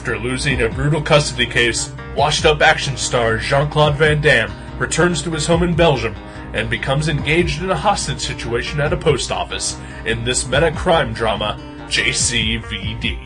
After losing a brutal custody case, washed-up action star Jean-Claude Van Damme returns to his home in Belgium and becomes engaged in a hostage situation at a post office in this meta-crime drama, JCVD.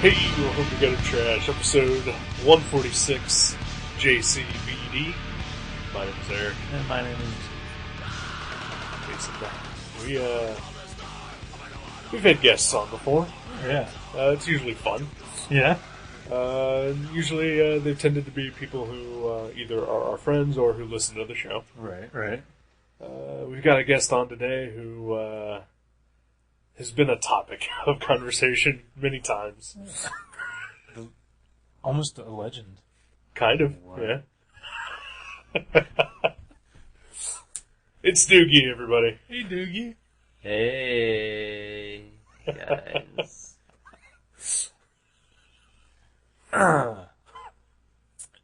Hey, welcome to Gutter Trash, episode 146, JCVD. My name is Eric. And my name is Jason. We've had guests on before. Yeah. It's usually fun. Yeah. Usually they've tended to be people who either are our friends or who listen to the show. Right. We've got a guest on today who has been a topic of conversation many times. Almost a legend. Kind of, Wow. yeah. It's Doogie, everybody. Hey, Doogie. Hey, guys.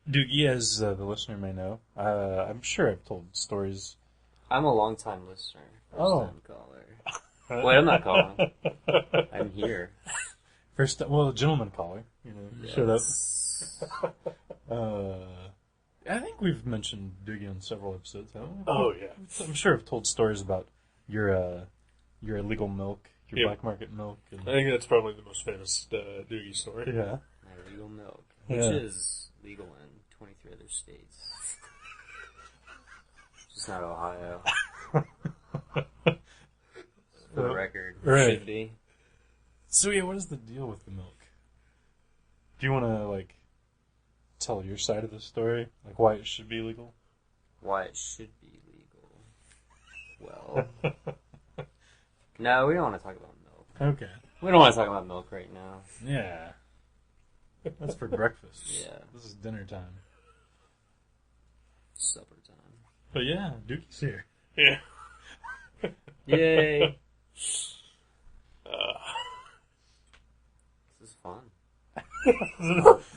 Doogie, as the listener may know, I'm sure I've told stories. I'm a long-time listener. Oh. First-time caller. Wait, I'm not calling. I'm here. Gentleman caller, showed up. I think we've mentioned Doogie on several episodes, haven't we? Oh, yeah. I'm sure I've told stories about your illegal milk, your Yep. black market milk. I think that's probably the most famous Doogie story. Yeah. My legal milk, which Yeah. is legal in 23 other states. Just not Ohio. For the record, Right. should be. So yeah, what is the deal with the milk? Do you want to tell your side of the story, why it should be legal? Why it should be legal. Well, no, we don't want to talk about milk. Okay. We don't want to talk about milk right now. Yeah. That's for breakfast. Yeah. This is dinner time. Supper time. But yeah, Dookie's here. Yeah. Yay! This is fun.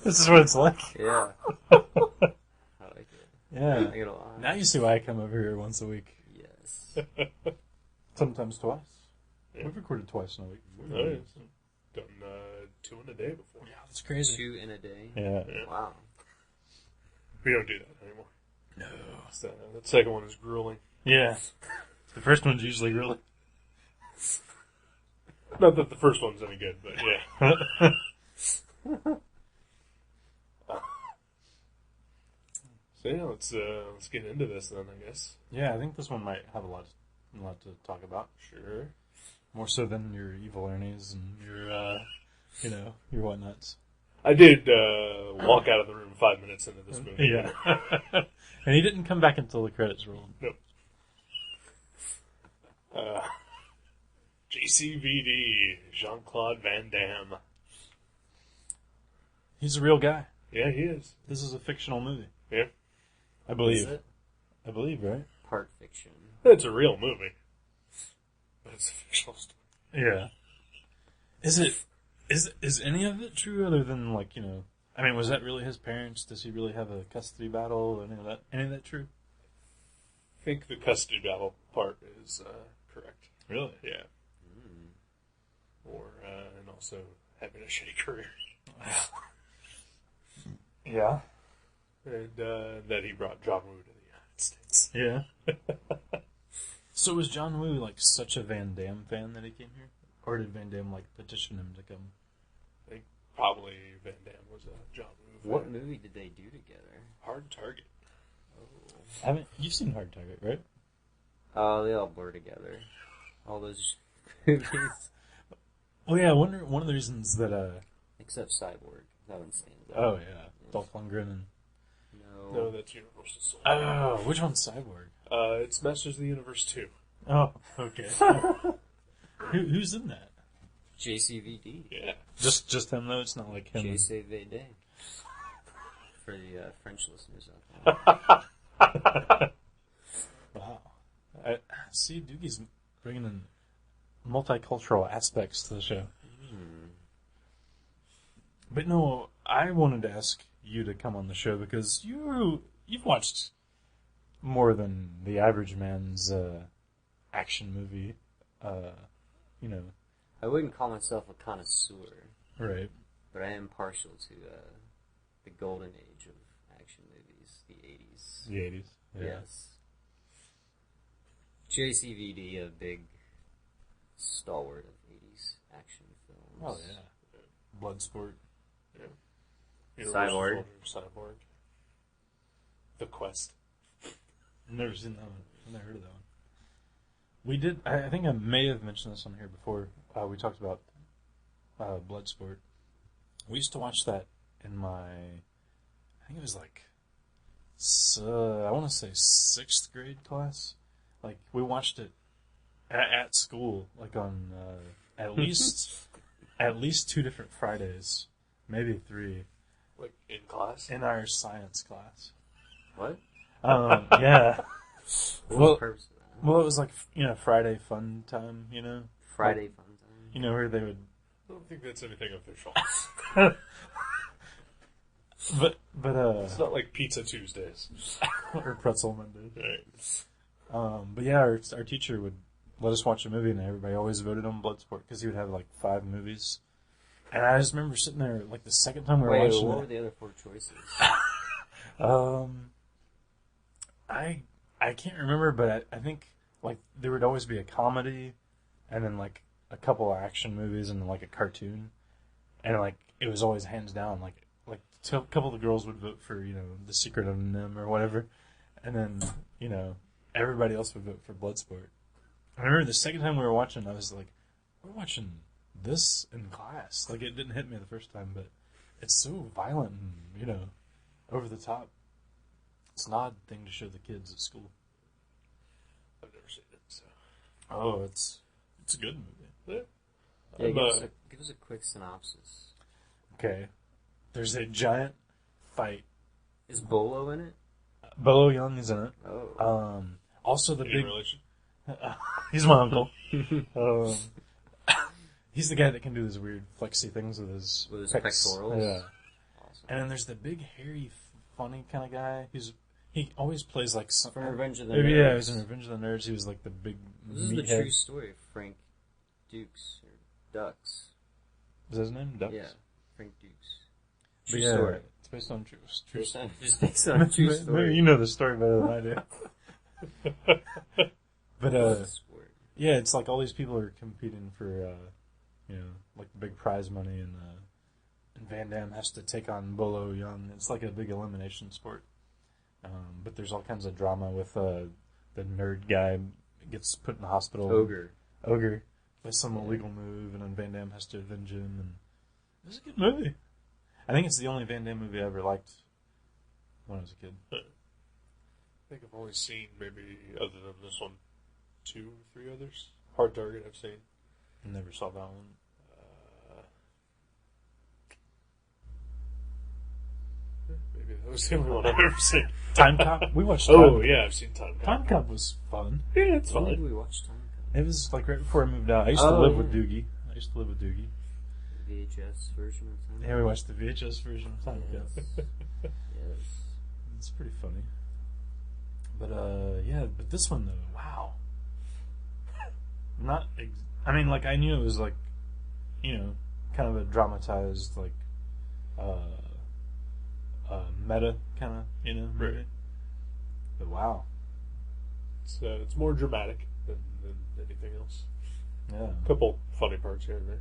This is what it's like. Yeah. I like it. I Yeah. like it a lot. Now you see why I come over here once a week. Yes. Sometimes twice. Yeah. We've recorded twice in a week. Nice. Done 2 in a day before. Yeah, that's crazy. 2 in a day. Yeah. Wow. We don't do that anymore. No. So, that second one is grueling. Yeah. The first one's usually really. Not that the first one's any good, but yeah. So yeah, let's get into this then, I guess. Yeah, I think this one might have a lot to talk about. Sure. More so than your evil Ernies and your, your whatnots. I did walk out of the room 5 minutes into this movie. Yeah. And he didn't come back until the credits rolled. Nope. JCVD, Jean-Claude Van Damme. He's a real guy. Yeah, he is. This is a fictional movie. Yeah. I believe. Is it? I believe, right? Part fiction. It's a real movie. But it's a fictional story. Yeah. Is any of it true other than I mean, was that really his parents? Does he really have a custody battle? Any of that true? I think the custody battle part is correct. Really? Yeah. Or, and also having a shitty career. Yeah. And that he brought John Woo to the United States. Yeah. So was John Woo such a Van Damme fan that he came here? Or did Van Damme petition him to come? I think probably Van Damme was a John Woo fan. What movie did they do together? Hard Target. You've seen Hard Target, right? Oh, they all blur together. All those movies. Oh yeah, one of the reasons that Except Cyborg. That one stands out. oh yeah, Dolph Lundgren and No, that's Universal Soldier. oh, which one's Cyborg? It's Masters of the Universe 2. Oh, okay. Who's in that? JCVD. Yeah. Just him though. It's not like him. JCVD. For the French listeners out there. Wow. I see. Doogie's bringing in multicultural aspects to the show. But no, I wanted to ask you to come on the show because you've watched more than the average man's action movie. You know. I wouldn't call myself a connoisseur, Right. but I am partial to the golden age of action movies, the 80s. The 80s. Yeah. Yes. JCVD, a big stalwart of 80s action films. Oh yeah. Bloodsport. Yeah. Cyborg. Cyborg. The Quest. Never seen that one. I've never heard of that one. We did. I think I may have mentioned this on here before. We talked about Bloodsport. We used to watch that in my. I think it was like. I want to say 6th grade class. Like we watched it at school, like on at least 2 different Fridays, maybe 3, Like in class? in our science class. What? Yeah. What was Well, the purpose of that? Well, it was like, Friday fun time, Friday fun time. Where they would... I don't think that's anything official. But It's not like Pizza Tuesdays. or Pretzel Monday. Right. But yeah, our teacher would let us watch a movie, and everybody always voted on Bloodsport, because he would have like 5 movies. And I just remember sitting there, like the second time we were Wait, watching what it. were the other 4 choices? I can't remember, but I think like there would always be a comedy, and then like a couple of action movies, and then like a cartoon, and like it was always hands down. Like a couple of the girls would vote for The Secret of NIMH or whatever, and then everybody else would vote for Bloodsport. I remember the second time we were watching, I was like, we're watching this in class. Like it didn't hit me the first time, but it's so violent and over the top. It's an odd thing to show the kids at school. I've never seen it, so. Oh, it's a good movie. Yeah. Yeah, give us a quick synopsis. Okay. There's a giant fight. Is Bolo in it? Bolo Young is in it. Oh. Also the Any big... relation? He's my uncle. He's the guy that can do these weird flexy things with his pectorals? Yeah. Awesome. And then there's the big, hairy, funny kind of guy. He always plays like some... From Revenge of the Maybe, Nerds. yeah, he was in Revenge of the Nerds. He was like the big This is the meathead. true story of Frank Dukes, or Ducks. Is that his name? Ducks? Yeah, Frank Dukes. But True yeah, story. it's based on true Just based on a true story. Maybe you know the story better than I do. But Sport. yeah, it's like all these people are competing for like the big prize money, and Van Damme has to take on Bolo Young. It's like a big elimination sport. But there's all kinds of drama with the nerd guy gets put in the hospital. Ogre by some illegal move, and then Van Damme has to avenge him. And it was a good movie. I think it's the only Van Damme movie I ever liked when I was a kid. I think I've only seen, maybe, other than this one, 2 or 3 others. Hard Target I've seen. Never saw that one. Maybe that was the only one I've ever seen. Time Cop? We watched Time Oh, yeah, I've seen Time Cop. Time Cop was fun. Yeah, it's When did fine. we watch Time Cop? It was like right before I moved out. I used to Oh, live yeah. with Doogie. VHS version of Time Cop? Yeah, we watched the VHS version of Time Cop. Yes. It's pretty funny. But but this one though, wow. I knew it was like, kind of a dramatized, like, meta kind of, movie. Right. But wow. It's more dramatic than anything else. Yeah. A couple funny parts here and there.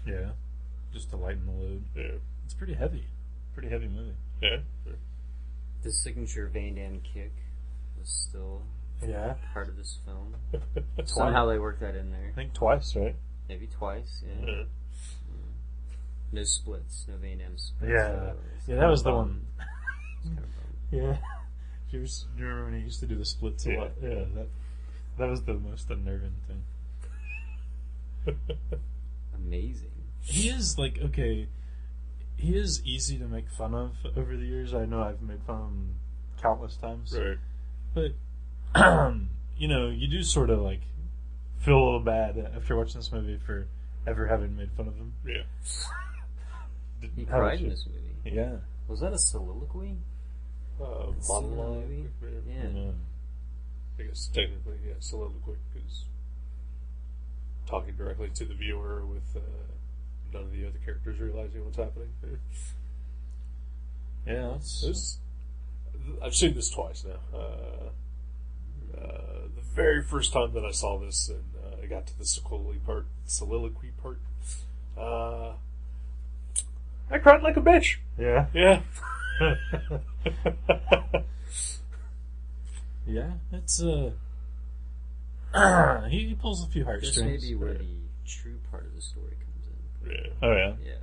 Yeah. Just to lighten the load. Yeah. It's pretty heavy. Pretty heavy movie. Yeah. The signature Van Damme kick was still Yeah. part of this film. Twice. Somehow they worked that in there. I think twice, right? Maybe twice, yeah. Yeah. No splits, no Van Damme splits. Yeah. so it's Yeah, kind that of was the bum. one. It's kind of bum. Yeah. Do you remember when he used to do the splits a Yeah. lot? Yeah. That was the most unnerving thing. Amazing. He is like, okay, he is easy to make fun of over the years. I know I've made fun of him countless times. Right. But, you know, you do sort of like feel a little bad after watching this movie for ever having made fun of him. Yeah. He How cried did in you? this movie. Yeah. Was that a soliloquy? Monologue. Movie? Yeah. Yeah. I guess technically, yeah, soliloquy is talking directly to the viewer with none of the other characters realizing what's happening. Yeah, I've seen this twice now. The very first time that I saw this, and I got to the soliloquy part, I cried like a bitch. yeah. Yeah. Yeah, it's he pulls a few This heartstrings. may be where the true part of the story comes in. Yeah. Oh yeah, Yeah.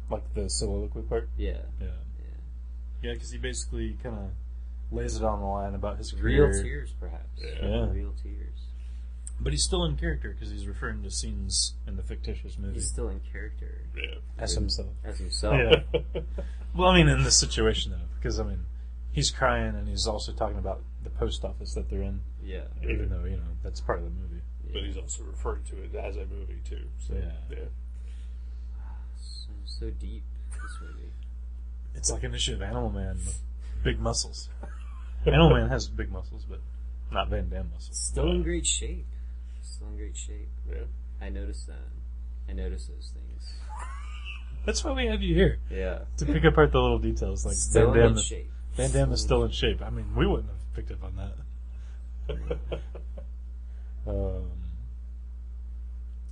like the soliloquy part. Yeah. Yeah, Yeah. yeah, because he basically kind of lays it on the line about his career. Real tears, perhaps. Yeah. Real tears. But he's still in character because he's referring to scenes in the fictitious movie He's still in character Yeah. as himself. as himself. Yeah. Well, I mean, in this situation though, because I mean, he's crying and he's also talking about the post office that they're in, Yeah. even though you know that's part of the movie. But he's also referring to it as a movie too. So, Yeah. So deep, this movie. It's like an issue of Animal Man with big muscles. Animal Man has big muscles, but not Van Damme muscles. Still in great shape. Still in great shape. Yeah. I noticed that. I noticed those things. That's why we have you here, Yeah. to pick apart the little details. Like Still Van Damme, in shape. Van Damme is still in shape. I mean, we wouldn't have picked up on that.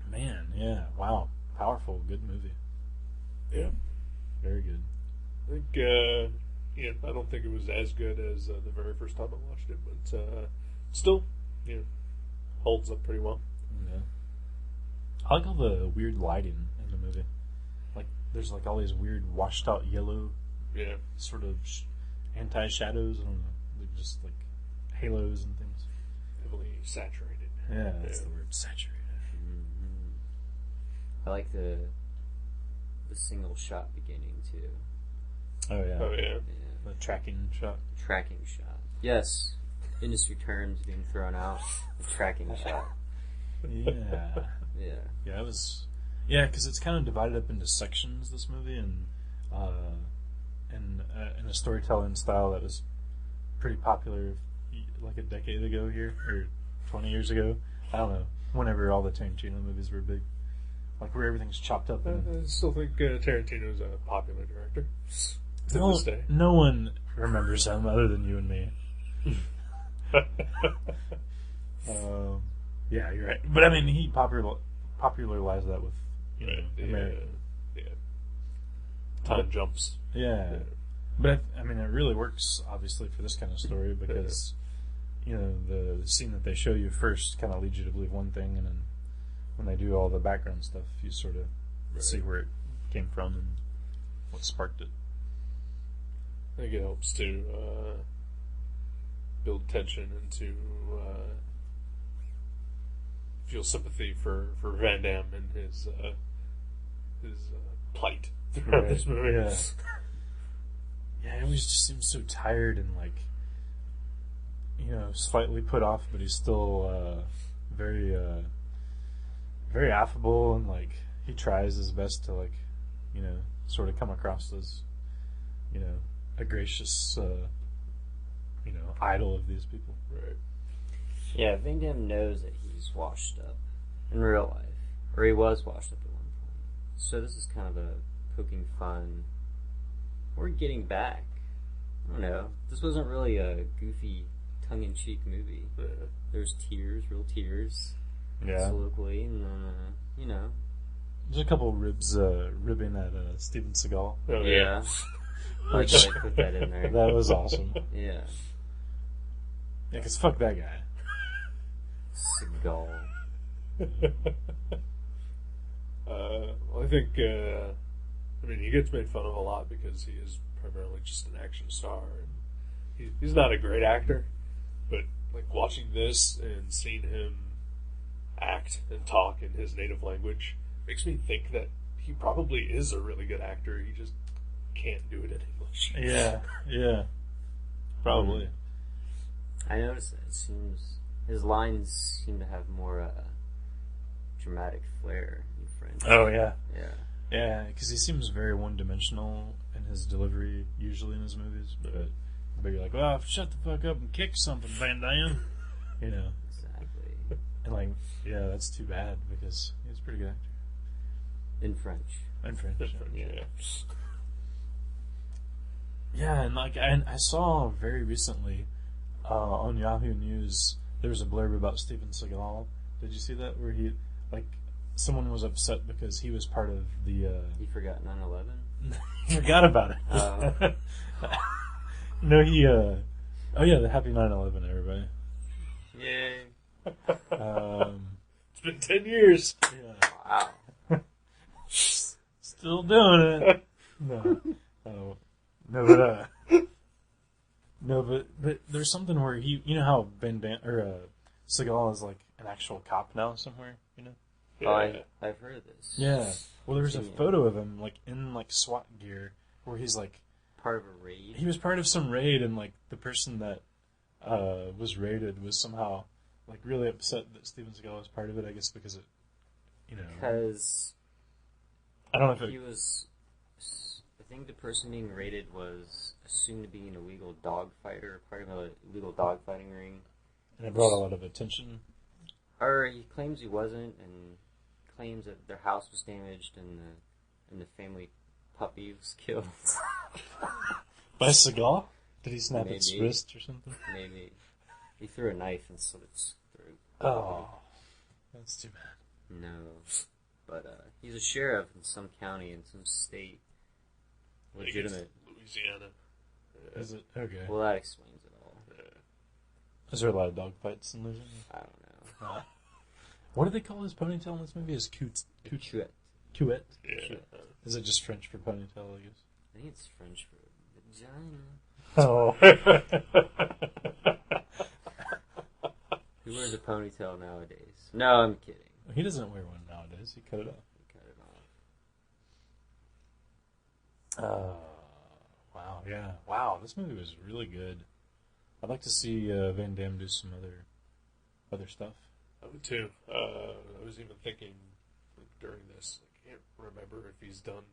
Man, yeah, wow, powerful, good movie, Yeah. very good. I think, I don't think it was as good as the very first time I watched it, but still, holds up pretty well. Yeah. I like all the weird lighting in the movie. Like, there's like all these weird washed out yellow Yeah. sort of anti-shadows. I don't know. They're just like halos and things. Heavily saturated. Yeah, that's Yeah. the word, saturated. I like the single shot beginning too. Oh yeah. Oh, yeah. Yeah. The tracking shot. Tracking shot. Yes. Industry terms being thrown out. The tracking shot. Yeah. Yeah. Yeah, it was. Yeah, because it's kind of divided up into sections. This movie, and in a storytelling style that was pretty popular, like a decade ago here or 20 years ago. I don't know. Whenever all the Tarantino movies were big, like where everything's chopped up. And I still think Tarantino's a popular director to this day. no one remembers him other than you and me. Yeah, you're right. But I mean, he popularized that with American. Yeah. Time jumps. Yeah. But I mean, it really works obviously for this kind of story because the scene that they show you first kind of leads you to believe one thing, and then when they do all the background stuff, you sort of see where it came from and what sparked it. I think it helps to build tension and to feel sympathy for Van Damme and his plight throughout this movie. Yeah. Yeah, he always just seems so tired and like, slightly put off, but he's still very, very affable, and like he tries his best to like, sort of come across as, a gracious, idol of these people. Right. Yeah, Van Damme knows that he's washed up in real life. Or he was washed up at one point. So this is kind of a poking fun. We're getting back. I don't know. This wasn't really a goofy, tongue-in-cheek movie. Yeah. There's tears, real tears. Yeah. Absolutely. And then, There's a couple ribbing at Steven Seagal. Oh, yeah. I like that I put that in there. That was awesome. Yeah. Yeah, 'cause fuck that guy. Seagal. I think, he gets made fun of a lot because he is primarily just an action star. And he's not a great actor, but like watching this and seeing him act and talk in his native language makes me think that he probably is a really good actor. He just can't do it in English. Yeah. Probably. I noticed that. It seems his lines seem to have more dramatic flair in French. Oh, yeah. Yeah. Yeah, because he seems very one-dimensional in his delivery, usually in his movies. But you're like, well, shut the fuck up and kick something, Van Damme. You know. Exactly. And like, yeah, that's too bad because he's a pretty good actor. In French. In French. Yeah. Yeah, and like, I saw very recently on Yahoo News, there was a blurb about Steven Seagal. Did you see that? Where he, like, someone was upset because he was part of the... He forgot 9/11? He forgot about it. No, he... Oh yeah, the happy 9/11, everybody. Yay. It's been 10 years. Yeah. Wow. Still doing it. No. Oh. No, but there's something where he, you know how Seagal is like an actual cop now somewhere, you know? Yeah. Oh, I've heard of this. Yeah. Well, there's a photo of him like in like SWAT gear where he's like part of a raid. He was part of some raid, and like the person that was raided was somehow like really upset that Steven Seagal was part of it. I guess because it, you know, because I don't know if he was. I think the person being raided was assumed to be an illegal dog fighter, part of an illegal dogfighting ring. And it brought a lot of attention. Or he claims he wasn't, and claims that their house was damaged and the family puppy was killed. By Seagal? Did he snap Maybe. its wrist or something? Maybe. He threw a knife and slit its throat. Oh. That's too bad. No. But he's a sheriff in some county in some state. Legitimate. Louisiana. Is it? Okay. Well, that explains it all. Is there a lot of dog fights in Louisiana? I don't know. What do they call his ponytail in this movie? Is Couette? Chouette. Yeah. Is it just French for ponytail, I guess? I think it's French for vagina. Oh. Who wears a ponytail nowadays? No, I'm kidding. He doesn't wear one nowadays. He cut it off. Wow, yeah. Wow, this movie was really good. I'd like to see Van Damme do some other stuff. I would too. I was even thinking during this, I can't remember if he's done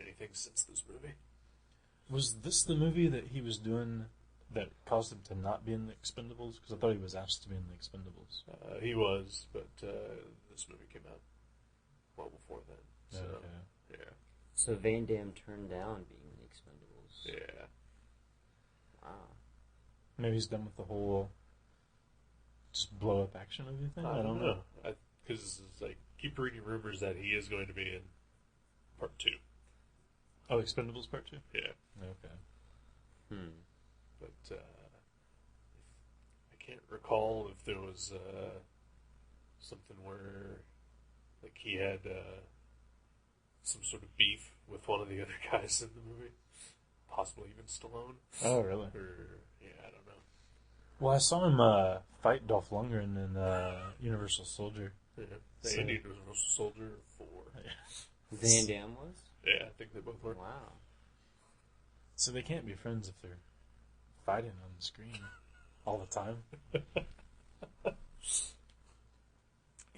anything since this movie. Was this the movie that he was doing that caused him to not be in the Expendables? Because I thought he was asked to be in the Expendables. He was, but this movie came out well before then. So, okay. Yeah. So Van Damme turned down being in the Expendables. Yeah. Wow. Maybe he's done with the whole just blow up action movie thing. I don't know. Because it's like keep reading rumors that he is going to be in part 2. Oh, Expendables Part 2? Yeah. Okay. But I can't recall if there was something where like he had some sort of beef with one of the other guys in the movie. Possibly even Stallone. Oh, really? Or, yeah, I don't know. Well, I saw him fight Dolph Lundgren in Universal Soldier. Yeah. The Indian Universal Soldier 4. Van Damme was? Yeah, I think they both were. Wow. So they can't be friends if they're fighting on the screen all the time.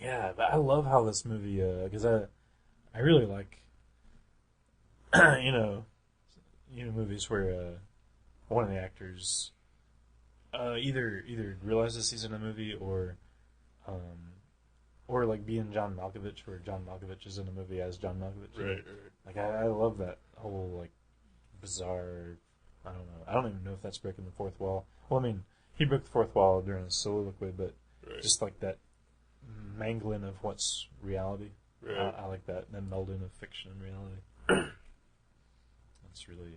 Yeah, but I love how this movie, because I really like, movies where one of the actors either realizes he's in a movie or like being John Malkovich, where John Malkovich is in a movie as John Malkovich. Right. Like I love that whole like bizarre. I don't know. I don't even know if that's breaking the fourth wall. Well, I mean, he broke the fourth wall during his soliloquy, but just like that mangling of what's reality. Right. I like that melding of fiction and reality. That's really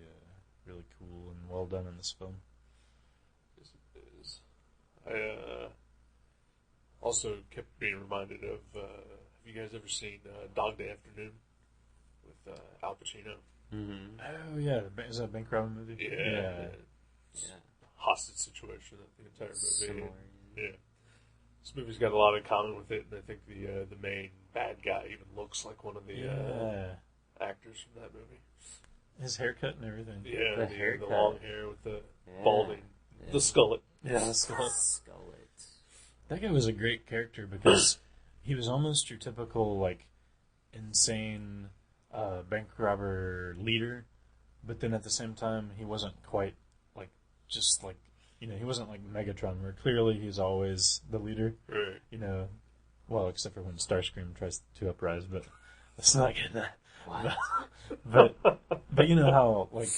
really cool and well done in this film. Yes, it is. I also kept being reminded of. Have you guys ever seen Dog Day Afternoon with Al Pacino? Mm-hmm. Oh yeah, is that a bank robbing movie? Yeah. hostage situation that the entire movie. Similar. Yeah. This movie's got a lot in common with it, and I think the main bad guy even looks like one of the actors from that movie. His haircut and everything. Yeah, The the haircut. long hair with the balding, the skullet. Yeah, the skullet. Skullet. That guy was a great character because he was almost your typical, like, insane bank robber leader, but then at the same time, he wasn't quite, like, just like, he wasn't like Megatron, where clearly he's always the leader. Right. Well, except for when Starscream tries to uprise, but let's not get that. What? But you know how, like,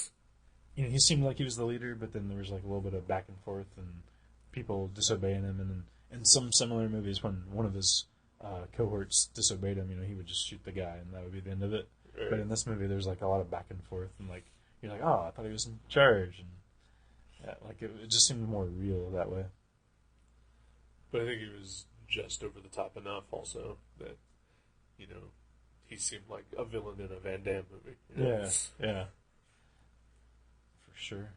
he seemed like he was the leader, but then there was like a little bit of back and forth and people disobeying him, and then in some similar movies, when one of his cohorts disobeyed him, he would just shoot the guy, and that would be the end of it. Right. But in this movie, there's like a lot of back and forth, and like you're like, oh, I thought he was in charge, and like it just seemed more real that way. But I think he was just over the top enough, also, that he seemed like a villain in a Van Damme movie. Yeah, for sure.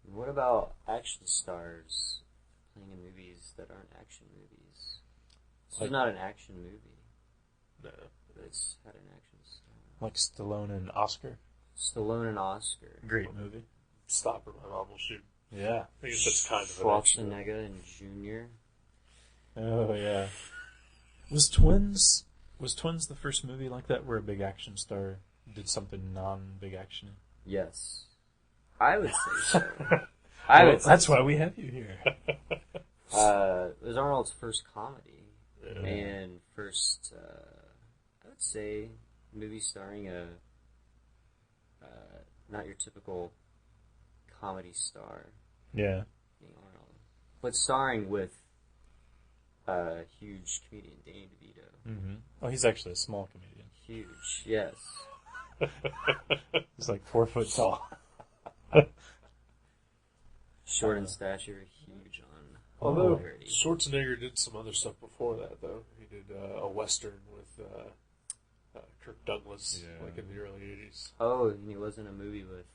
What about action stars playing in movies that aren't action movies? So it's not an action movie, No. but it's had an action star. Like Stallone and Oscar. Stallone and Oscar. Great movie. Stop or My Mom Will Shoot. Yeah. I guess that's kind of an action movie. Schwarzenegger and Junior. Oh yeah. Was Twins the first movie like that where a big action star did something non-big action? Yes. I would say so. That's why we have you here. It was Arnold's first comedy. Yeah. And first, I would say, movie starring a not your typical comedy star. Yeah. Being Arnold. But starring with a huge comedian, Danny DeVito. Mm-hmm. Oh, he's actually a small comedian. Huge, yes. He's like 4 foot tall. Short in stature, huge on Although popularity. Schwarzenegger did some other stuff before that, though. He did a Western with Kirk Douglas, like in the early 80s. Oh, and he was in a movie with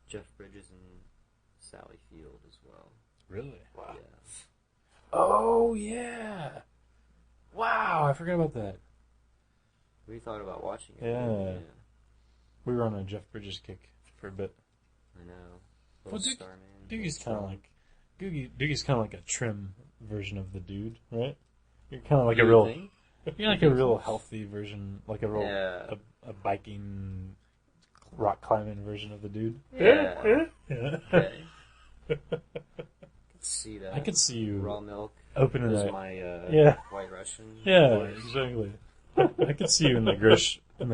Jeff Bridges and Sally Field as well. Really? Wow. Yeah. Oh, yeah. Wow, I forgot about that. We thought about watching it. Yeah. We were on a Jeff Bridges kick for a bit. I know. Well, Little Star Man. Doogie's kind of like Doogie's kind of like a trim version of the dude, right? You're kind of like you're like a real healthy version, like a real a biking, rock climbing version of the dude. Yeah. Yeah. Okay. See that. I could see you Raw milk. opening Is that. my White Russian. Yeah, voice. exactly. I could see you in the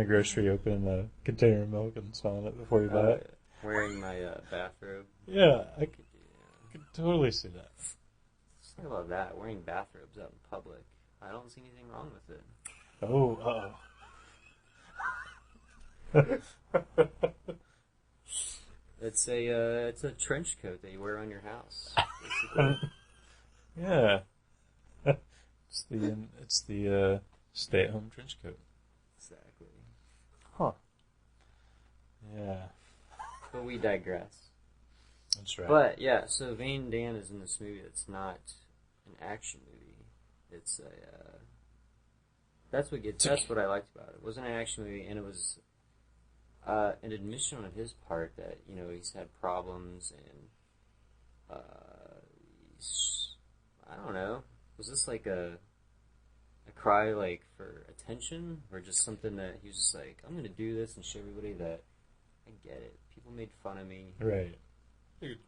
grocery opening a container of milk and smelling it before you buy it. Wearing my bathrobe. Yeah, I could totally see that. Let's talk about that. Wearing bathrobes out in public. I don't see anything wrong with it. Oh, It's a trench coat that you wear on your house. Basically. yeah. It's the stay-at-home trench coat. Exactly. Huh. Yeah. But we digress. That's right. But yeah, so Van Damme is in this movie that's not an action movie. It's that's what I liked about it. It wasn't an action movie, and it was an admission on his part that he's had problems, and I don't know. Was this like a cry like for attention, or just something that he was just like, I'm gonna do this and show everybody that I get it. People made fun of me. Right.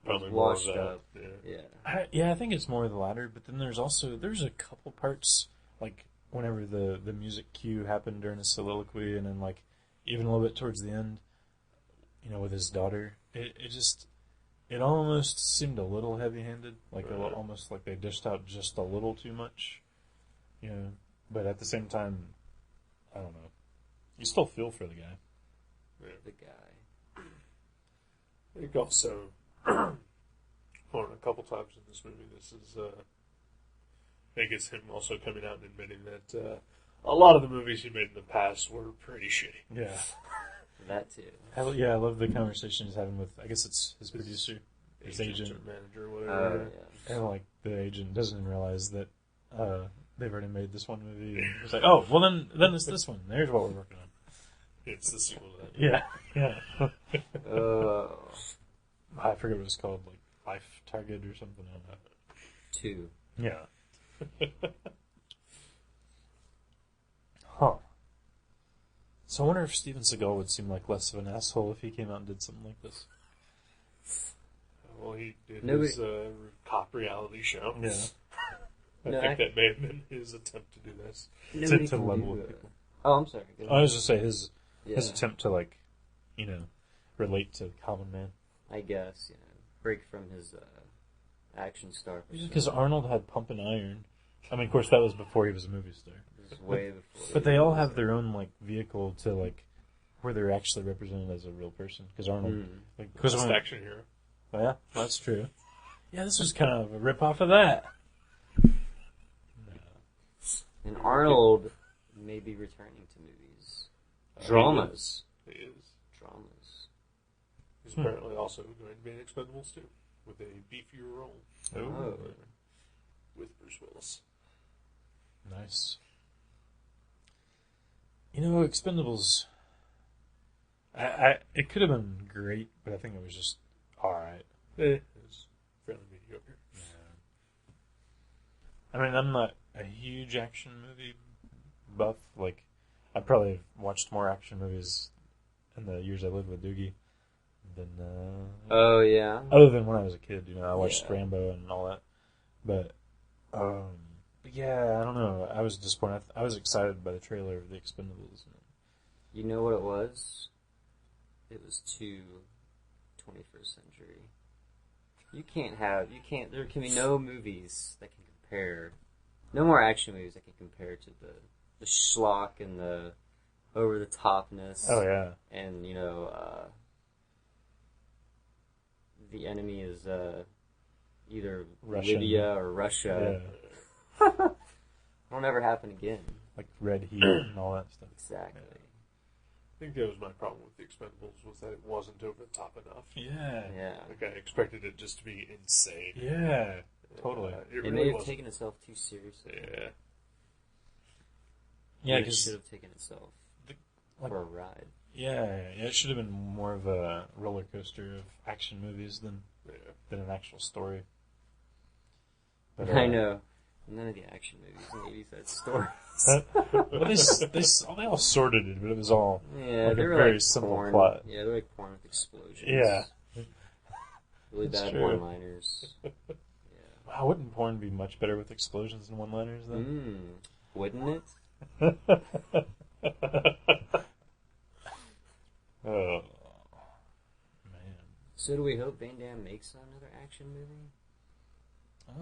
Probably more of Washed that. up. Yeah. I think it's more the latter, but then there's a couple parts, like whenever the music cue happened during his soliloquy, and then like even a little bit towards the end, with his daughter, it almost seemed a little heavy-handed, like almost like they dished out just a little too much, but at the same time, I don't know, you still feel for the guy. Yeah. The guy. I think also, a couple times in this movie, this is, I think it's him also coming out and admitting that a lot of the movies he made in the past were pretty shitty. Yeah. That too. I love the conversation he's having with, I guess it's his producer, his agent. Or manager, whatever. Yeah. And, like, the agent doesn't realize that they've already made this one movie. And it's like, oh, well, then it's this one. There's what we're working on. It's the sequel to that. Yeah. Oh. I forget what it's called, like Life Target or something like that. 2. Yeah. Huh. So I wonder if Steven Seagal would seem like less of an asshole if he came out and did something like this. Well, he did Nobody- his cop reality show. Yeah. I No, think that may have been his attempt to do this. Nobody to can level do with that. people. Oh, I'm sorry. Go I ahead. was just say his Yeah, attempt to, like, relate to common man. I guess, break from his action star. Because Arnold had Pump and Iron. I mean, of course, that was before he was a movie star. This is way before. But they all have their own, like, vehicle to, like, where they're actually represented as a real person. Because Arnold... Like, Just action hero. Oh, yeah, that's true. Yeah, this was kind of a rip-off of that. And Arnold may be returning to movies. Dramas. He is. Dramas. He's apparently also going to be in Expendables 2 with a beefier role. Oh. With Bruce Willis. Nice. Expendables... it could have been great, but I think it was just alright. It was fairly mediocre. I mean, I'm not a huge action movie buff. Like, I probably watched more action movies in the years I lived with Doogie than, Oh, yeah. other than when I was a kid, I watched Yeah. Rambo and all that. But yeah, I don't know. I was disappointed. I was excited by the trailer of The Expendables. You know what it was? It was too 21st century. There can be no movies that can compare, no more action movies that can compare to the schlock and the over-the-topness. Oh, yeah. And, the enemy is either Russian. Libya or Russia. Yeah. It'll never happen again. Like Red Heat and all that stuff. Exactly. I think that was my problem with The Expendables, was that it wasn't over the top enough. Yeah. Yeah. Like, I expected it just to be insane. Yeah. Totally. It It really may have wasn't. taken itself too seriously. Yeah. Yeah, It because should have taken itself like- for a ride. it should have been more of a roller coaster of action movies than an actual story. But, I know. None of the action movies in the 80s had stories. Well, they all sorted it, but it was all Yeah, like they a were very like simple porn. plot. Yeah, they're like porn with explosions. Yeah. Really That's bad true. one-liners. Yeah. Wow, wouldn't porn be much better with explosions and one-liners then? Wouldn't it? Oh, man. So do we hope Van Damme makes another action movie? I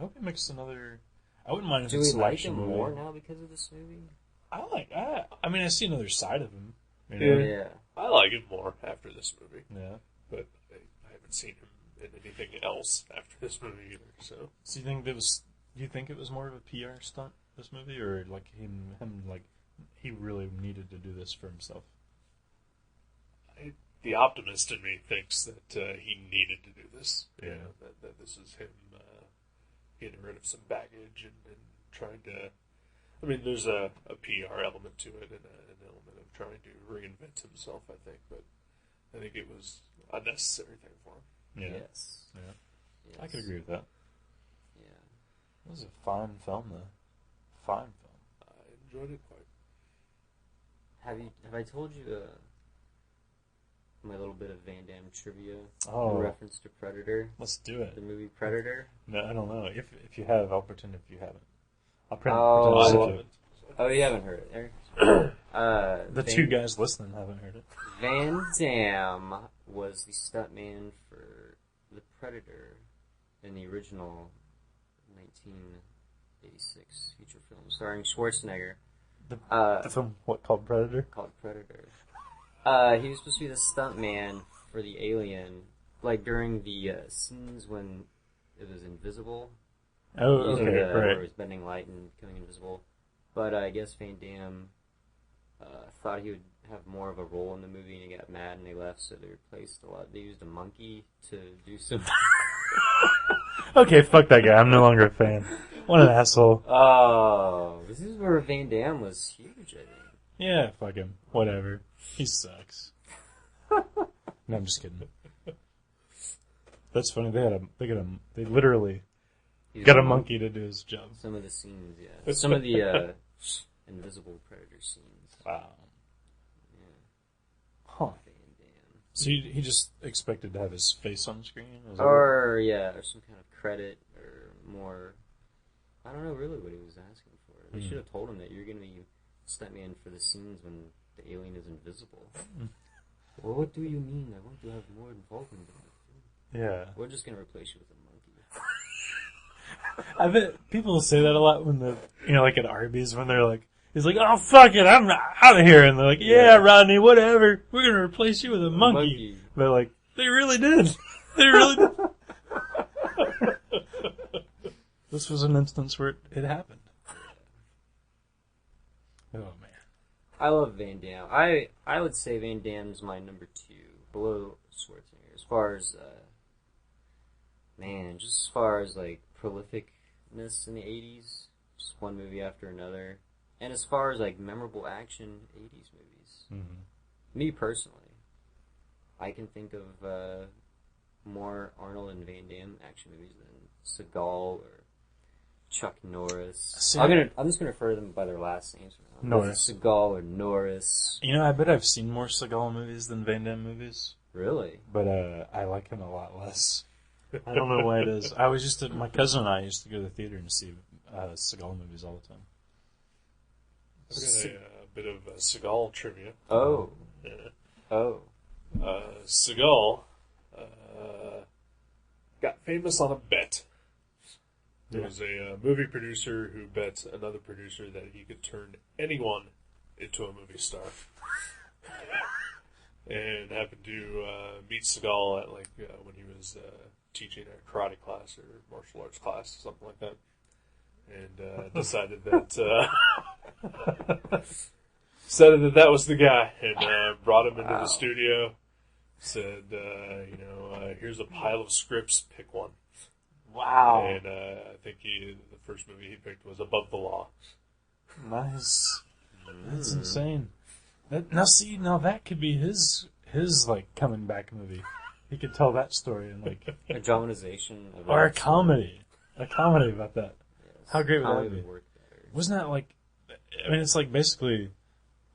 hope he makes another... I wouldn't mind if Do we it's an like action him movie. more now because of this movie? I mean, I see another side of him. Yeah. I like him more after this movie, Yeah. but I haven't seen him in anything else after this movie either, so... So you think do you think it was more of a PR stunt, this movie, or like him like he really needed to do this for himself? The optimist in me thinks that he needed to do this. Yeah. That this is him getting rid of some baggage and trying to... I mean, there's a PR element to it and an element of trying to reinvent himself, I think, but I think it was a necessary thing for him. Yeah. Yes. Yeah. Yes. I could agree with that. Yeah. It was a fine film, though. Fine film. I enjoyed it quite. Have I told you my little bit of Van Damme trivia Oh. in reference to Predator, Let's do the it. movie Predator? No, I don't know. If you have, I'll pretend if you haven't. I'll pretend Oh. as I if love you- it. Oh, you haven't heard it, Eric? The two guys listening haven't heard it. Van Damme was the stuntman for the Predator in the original 1986 feature film starring Schwarzenegger. The film, what, called Predator? Called Predator. He was supposed to be the stuntman for the alien, like during the scenes when it was invisible. Oh, Using okay, where it right. was bending light and becoming invisible. But I guess Van Damme thought he would have more of a role in the movie, and he got mad and they left, so they replaced a lot. They used a monkey to do some... Okay, fuck that guy. I'm no longer a fan. What an asshole. Oh, this is where Van Damme was huge, I think. Yeah, fuck him. Whatever. He sucks. No, I'm just kidding. That's funny. They literally got a monkey to do his job. Some of the scenes, yeah. Some of the Invisible Predator scenes. Wow. Yeah. Huh. Van Damme. So he just expected to have his face on screen? Or some kind of credit, or more... I don't know really what he was asking for. They should have told him that you're going to be stuntman for the scenes when the alien is invisible. Well, what do you mean? I want to have more involvement in it. Yeah. We're just going to replace you with a monkey. I bet people say that a lot when like at Arby's when they're like, he's like, oh fuck it, I'm out of here. And they're like, yeah, Rodney, whatever. We're going to replace you with a monkey. But like, they really did. They really did. This was an instance where it happened. Oh, man. I love Van Damme. I would say Van Damme's my number 2, below Schwarzenegger. As far as, just as far as, like, prolificness in the 80s. Just one movie after another. And as far as, like, memorable action 80s movies. Mm-hmm. Me, personally, I can think of, more Arnold and Van Damme action movies than Seagal or Chuck Norris. I'm just gonna refer to them by their last names from now. Norris. Seagal or Norris. You know, I bet I've seen more Seagal movies than Van Damme movies. Really? But I like him a lot less. I don't know why it is. My cousin and I used to go to the theater and see Seagal movies all the time. I've got a bit of Seagal trivia. Oh. Yeah. Oh. Seagal got famous on a bet. There was a movie producer who bet another producer that he could turn anyone into a movie star. And happened to meet Seagal at when he was teaching a karate class or martial arts class, something like that. And decided that was the guy, and brought him into the studio. Said, here's a pile of scripts, pick one. Wow. And I think the first movie he picked was Above the Law. Nice. That's insane. Now that could be his like coming back movie. He could tell that story and like a dramatization of or a comedy about that. Yes. How great would that be? Work better. Wasn't that like? I mean, it's like basically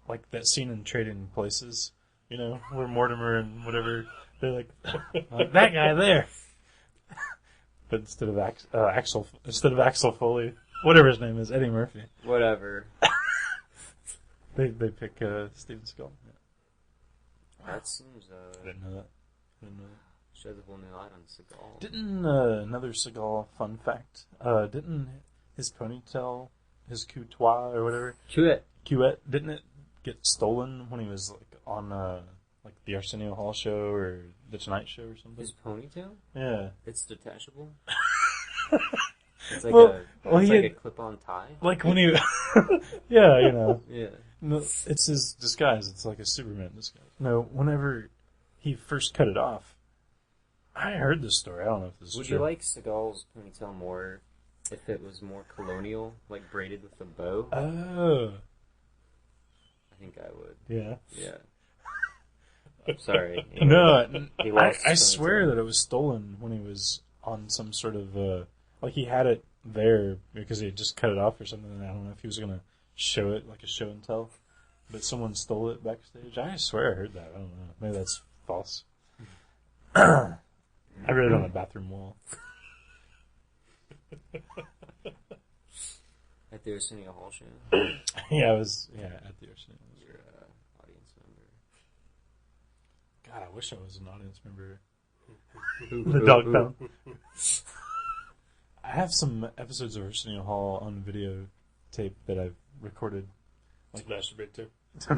like that scene in Trading Places. You know, where Mortimer and whatever they're like that guy there. But instead of Axel Foley, whatever his name is, Eddie Murphy. Whatever. They pick Steven Seagal. Yeah. That seems. I didn't know that. Shed the whole new light on Seagal. Didn't another Seagal fun fact? Didn't his ponytail, his couture or whatever, Cuette, didn't it get stolen when he was like on like the Arsenio Hall show or the Tonight Show or something? His ponytail? Yeah. It's detachable. It's like a clip-on tie. Like when he, yeah, you know. Yeah. No, it's his disguise. It's like a Superman disguise. No, whenever he first cut it off, I heard this story. I don't know if this is true. Would you like Seagal's ponytail more if it was more colonial, like braided with a bow? Oh. I think I would. Yeah. Yeah. I'm sorry. No, he lost I his swear ponytail. that it was stolen when he was on some sort of, like he had it there because he had just cut it off or something, and I don't know if he was going to show it, like a show and tell, but someone stole it backstage. I swear I heard that. I don't know. Maybe that's false. I read it on a bathroom wall. At the Arsenio Hall show? Yeah, I was, at the Arsenio. You're an audience member. God, I wish I was an audience member. The dog pound. I have some episodes of Arsenio Hall on videotape that I've recorded. To masturbate to. To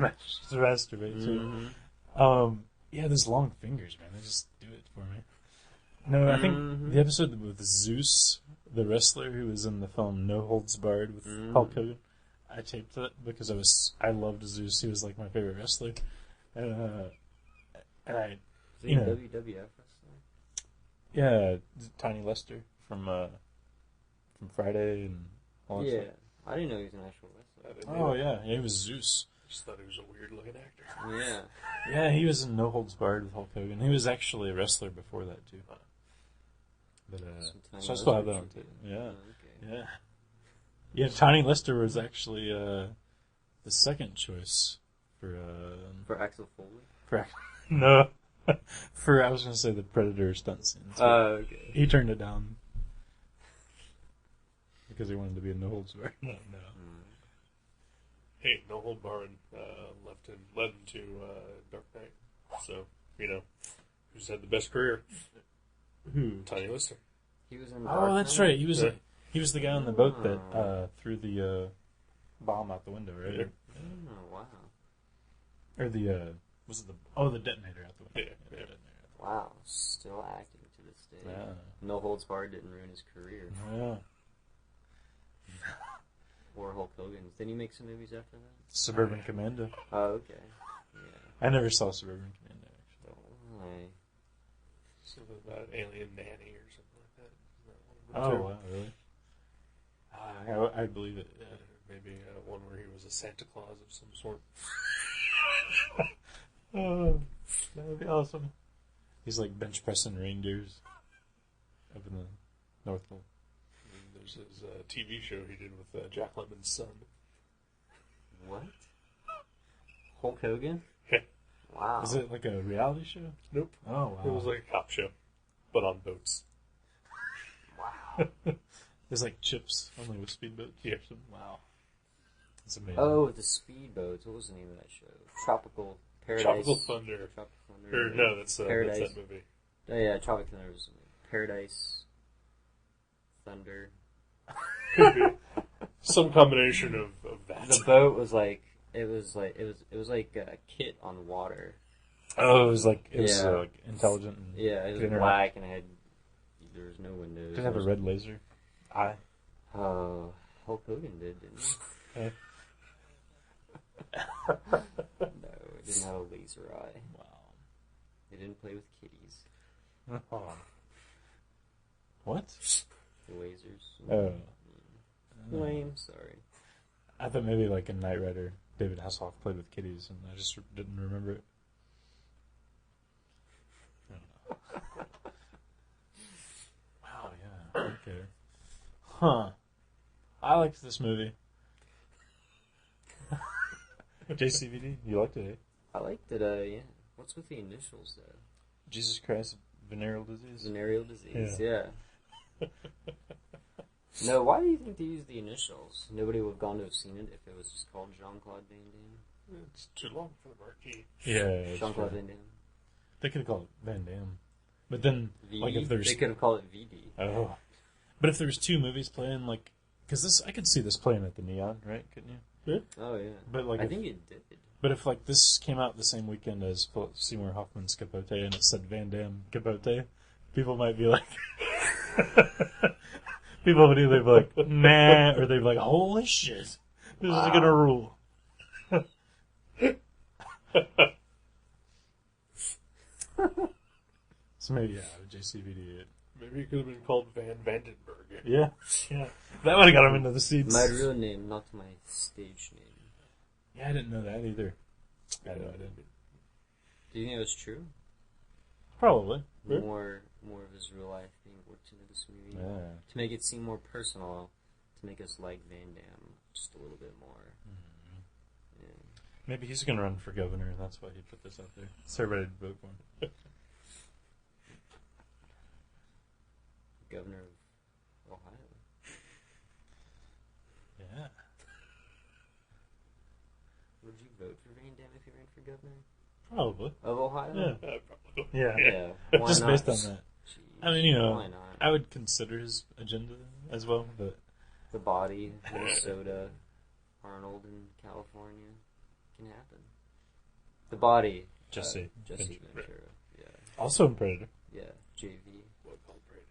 masturbate to. Yeah, those long fingers, man. They just do it for me. No, I think the episode with Zeus, the wrestler who was in the film No Holds Barred with Hulk Hogan, I taped it because I loved Zeus. He was like my favorite wrestler, and I, Is he you a know, WWF wrestler? yeah, Tiny Lister from Friday and all that Yeah. stuff. I didn't know he was an actual I wrestler. didn't Oh either. yeah, he was Zeus. Just thought he was a weird looking actor. Yeah. Yeah, he was in No Holds Barred with Hulk Hogan. He was actually a wrestler before that too. But Some Tiny so I still have that Lister on tape. shit. Yeah, Oh, okay. yeah, yeah. Tiny Lister was actually the second choice For Axel Foley? for no for I was gonna say the Predator stunt scenes. but Okay. he turned it down because he wanted to be a No Holds Barred. No. Hey, No Hold Barred led him to Dark Knight. So, who's had the best career? Who? Tiny Lister. He was in Oh, that's Dark Knight? right. He was the guy on the boat that Oh. threw the bomb out the window, right? Yeah. Oh, wow. Or the the detonator out the window. Yeah, the yeah. detonator. Wow. Still acting to this day. Yeah. No Holds Barred didn't ruin his career. Yeah. Or Hulk Hogan's. Didn't he make some movies after that? Suburban Commando. Oh, okay. Yeah. I never saw Suburban Commando, actually. Why? Something about Alien Nanny or something like that. Is that Oh, one of wow, really? I believe it, yeah. Maybe one where he was a Santa Claus of some sort. Oh, that would be awesome. He's like bench pressing reindeers up in the North Pole. And there's his TV show he did with Jack Lemmon's son. What? Hulk Hogan? Yeah. Wow. Is it like a reality show? Nope. Oh, wow. It was like a cop show, but on boats. Wow. There's like chips, only with speedboats. Yeah. Wow. That's amazing. Oh, the speedboats. What was the name of that show? Tropical Paradise. Tropical Thunder. Tropical Thunder. Or no, that's Paradise. that movie. Oh, yeah, Tropical Thunder was Paradise. Thunder. Could be some combination of that. The boat was like it was like a kit on water. Oh, it was like Yeah. like intelligent. And Yeah, it could was interact. black and there was no windows. Did it have a red laser eye? Oh, Hulk Hogan did, didn't he? Eh. No, it didn't have a laser eye. Wow. It didn't play with kitties. Oh. What? The lasers. Oh. Lame, sorry. I thought maybe like in Knight Rider, David Hasselhoff played with kitties, and I just didn't remember it. I don't know. Wow, yeah, okay. Huh. I liked this movie. JCVD, you liked it, eh? I liked it, yeah. What's with the initials, though? Jesus Christ, venereal disease? Venereal disease, yeah. No, why do you think they use the initials? Nobody would have gone to have seen it if it was just called Jean-Claude Van Damme. It's too long for the marquee. Yeah, Jean-Claude Van Damme. They could have called it Van Damme. But then, like, if there's... They could have called it VD. Oh. But if there's two movies playing, like... Because this, I could see this playing at the Neon, right? Couldn't you? Oh, yeah. But, like, I if- think it did. But if, like, this came out the same weekend as Philip Seymour Hoffman's Capote and it said Van Damme Capote, people might be like... people would either be like, nah, or they'd be like, holy shit, this is gonna rule. So maybe, yeah, JCVD. Maybe it could have been called Van Vandenberg. Yeah, yeah. That would have got him into the seats. My real name, not my stage name. Yeah, I didn't know that either. I didn't. Do you think it was true? Probably. More of his real life being worked into this movie. Yeah. To make it seem more personal, to make us like Van Damme just a little bit more. Yeah. Maybe he's gonna run for governor, and that's why he put this out there. So everybody would vote for him. Governor of Ohio. Yeah. Would you vote for Van Damme if he ran for governor? Probably. Of Ohio? Yeah. Probably. Yeah. Yeah. Why Just not? based on that. Jeez, I mean, why not? I would consider his agenda as well, but The Body, Minnesota, Arnold in California. Can happen. The Body. Jesse Jesse Ventura. Ventura. Yeah. also in Predator. Yeah. JV. What called Predator?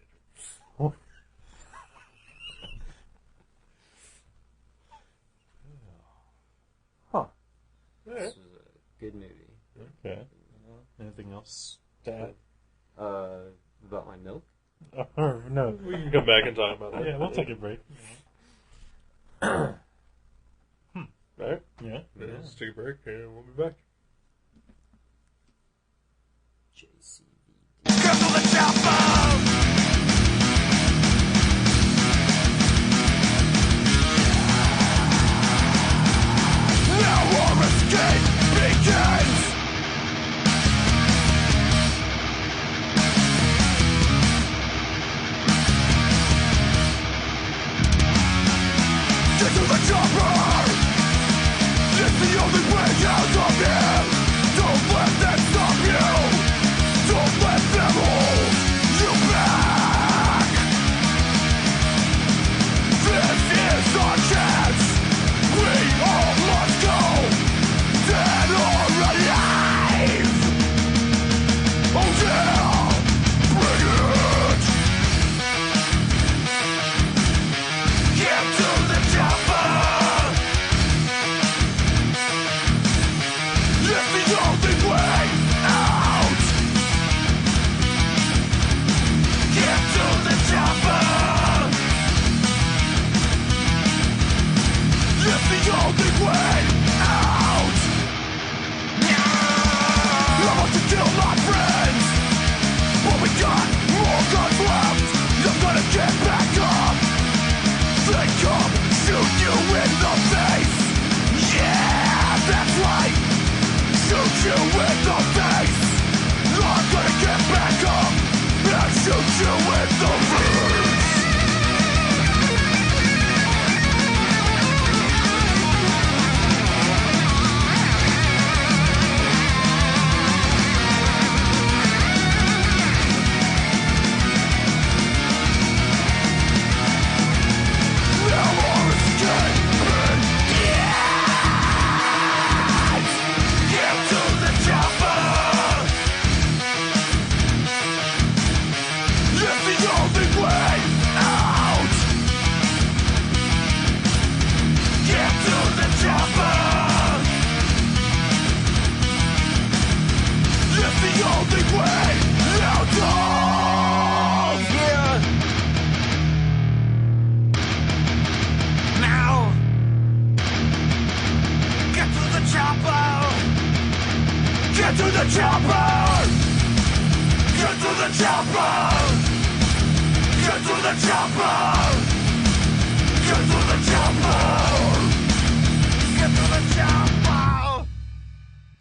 This was a good movie. Okay. Anything else to add? About my milk? No. We can come back and talk about that. Yeah, we'll take a break. Right? Yeah. Let's take a break and we'll be back. JCVD.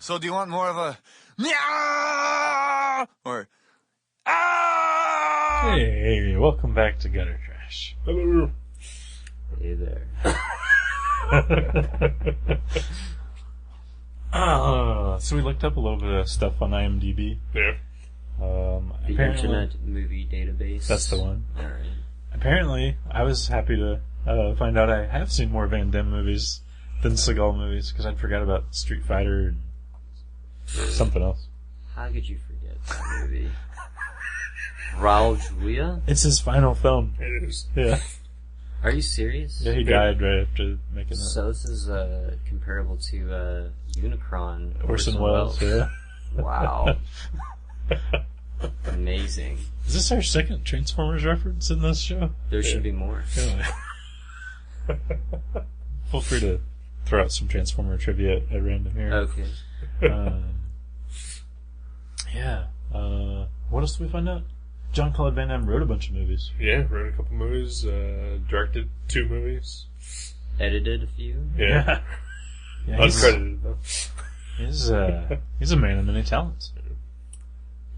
So do you want more of a meow or ah? Hey, welcome back to Gutter Trash. Hello. Hey there. So we looked up a little bit of stuff on IMDb. Yeah. The Apparently, Internet Movie Database. that's the one. Alright. Apparently, I was happy to find out I have seen more Van Damme movies than Seagal movies because I'd forgot about Street Fighter and something else. How could you forget that movie? Raul Julia? It's his final film. It is. Yeah. Are you serious? Yeah, he died right after making that. So this is comparable to Unicron. Orson Welles, yeah. Wow. Amazing. Is this our second Transformers reference in this show? There should be more. Yeah. Feel free to throw out some Transformer trivia at random here. Okay. Yeah. What else did we find out? Jean-Claude Van Damme wrote a bunch of movies. Yeah, wrote a couple movies, directed 2 movies. Edited a few. Yeah. Yeah, Uncredited, though. he's a man of many talents. He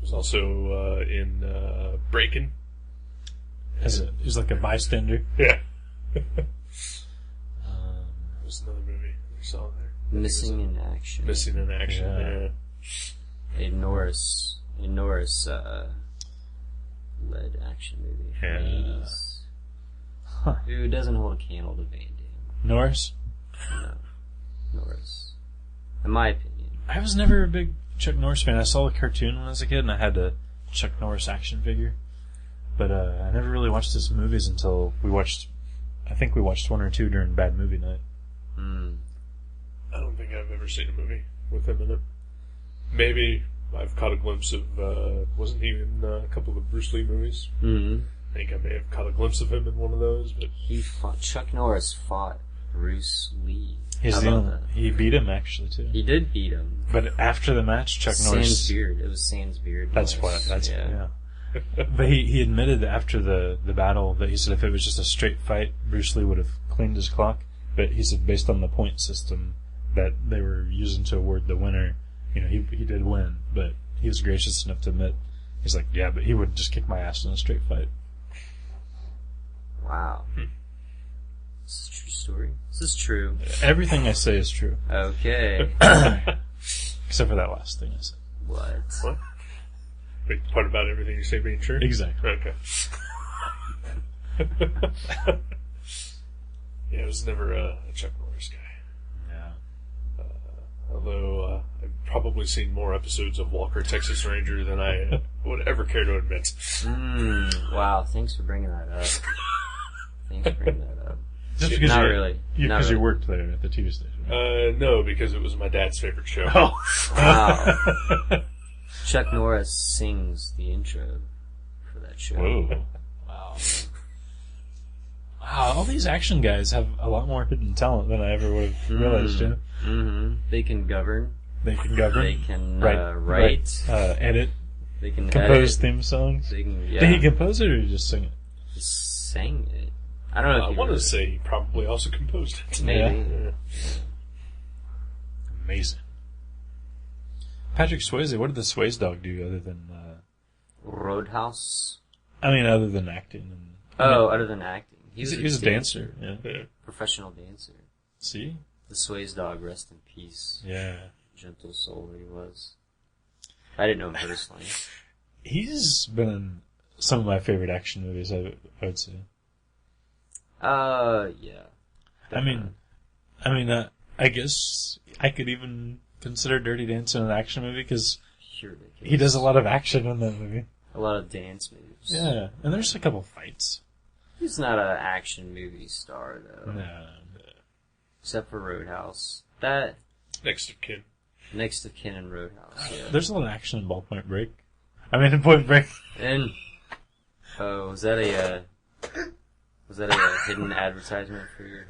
was also in Breakin'. He's like a bystander. Yeah. There was another movie we saw there. Missing in Action. Missing in Action, Yeah. yeah. A Norris led action movie from the Yeah. 80s. Huh. Who doesn't hold a candle to Van Damme? Norris? No. Norris. In my opinion. I was never a big Chuck Norris fan. I saw the cartoon when I was a kid, and I had a Chuck Norris action figure. But I never really watched his movies until I think we watched 1 or 2 during Bad Movie Night. Hmm. I don't think think I've ever seen a movie with him in it. Maybe I've caught a glimpse of, wasn't he in a couple of Bruce Lee movies? Mm-hmm. I think I may have caught a glimpse of him in one of those, but... Chuck Norris fought Bruce Lee. He beat him, actually, too. He did beat him. But after the match, Chuck Norris... Sans beard. It was Sans beard. Yeah. But he admitted after the battle that he said if it was just a straight fight, Bruce Lee would have cleaned his clock. But he said based on the point system that they were using to award the winner, he did win. But he was gracious enough to admit, he's like, yeah, but he would just kick my ass in a straight fight. Wow. This is a true story. This is true. Everything I say is true. Okay. Except for that last thing I said. What? Wait, the part about everything you say being true? Exactly. Okay. Yeah, I was never a Chuck Norris guy. Yeah. Although I've probably seen more episodes of Walker, Texas Ranger than I would ever care to admit. Wow, thanks for bringing that up. Just because Not really. Because you worked there at the TV station. Right? No, because it was my dad's favorite show. Oh. Wow. Chuck Norris sings the intro for that show. Whoa. Wow. Wow, all these action guys have a lot more hidden talent than I ever would have realized, yeah. Mm-hmm. They can govern. They can govern. They can write. Edit. They can compose edit. theme songs. They can, Did he compose it or did he just sing it? He sang it. I don't know if I want to say he probably also composed it. Maybe. Yeah. Amazing. Patrick Swayze, what did the Swayze dog do other than... Roadhouse? other than acting. Other than acting. He was a dancer. Yeah. Professional dancer. See? The Swayze dog, rest in peace. Yeah. Gentle soul that he was. I didn't know him personally. He's been in some of my favorite action movies, I would say. Yeah. Definitely. I guess I could even consider Dirty Dancing an action movie because You're ridiculous. he does a lot of action in that movie. A lot of dance moves. Yeah, and there's a couple fights. He's not an action movie star, though. No. Except for Roadhouse. That... Next of kin. Next of kin and Roadhouse, yeah. There's a lot of action in Point Break. In Point Break. And... Oh, was that a hidden advertisement for your...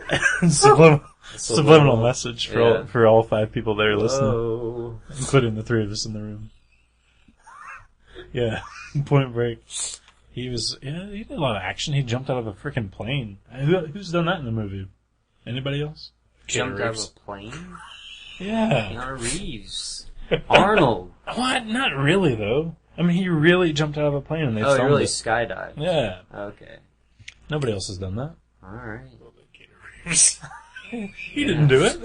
Subliminal message for Yeah. all 5 people that are listening. Whoa. Including the 3 of us in the room. Yeah, Point Break. He did a lot of action. He jumped out of a freaking plane. Who's done that in the movie? Anybody else? Jumped out of a plane? Yeah. Keanu Reeves. Arnold. What? Not really, though. He really jumped out of a plane and they Oh, he filmed really it. skydived. Yeah. Okay. Nobody else has done that. Alright. He didn't do it.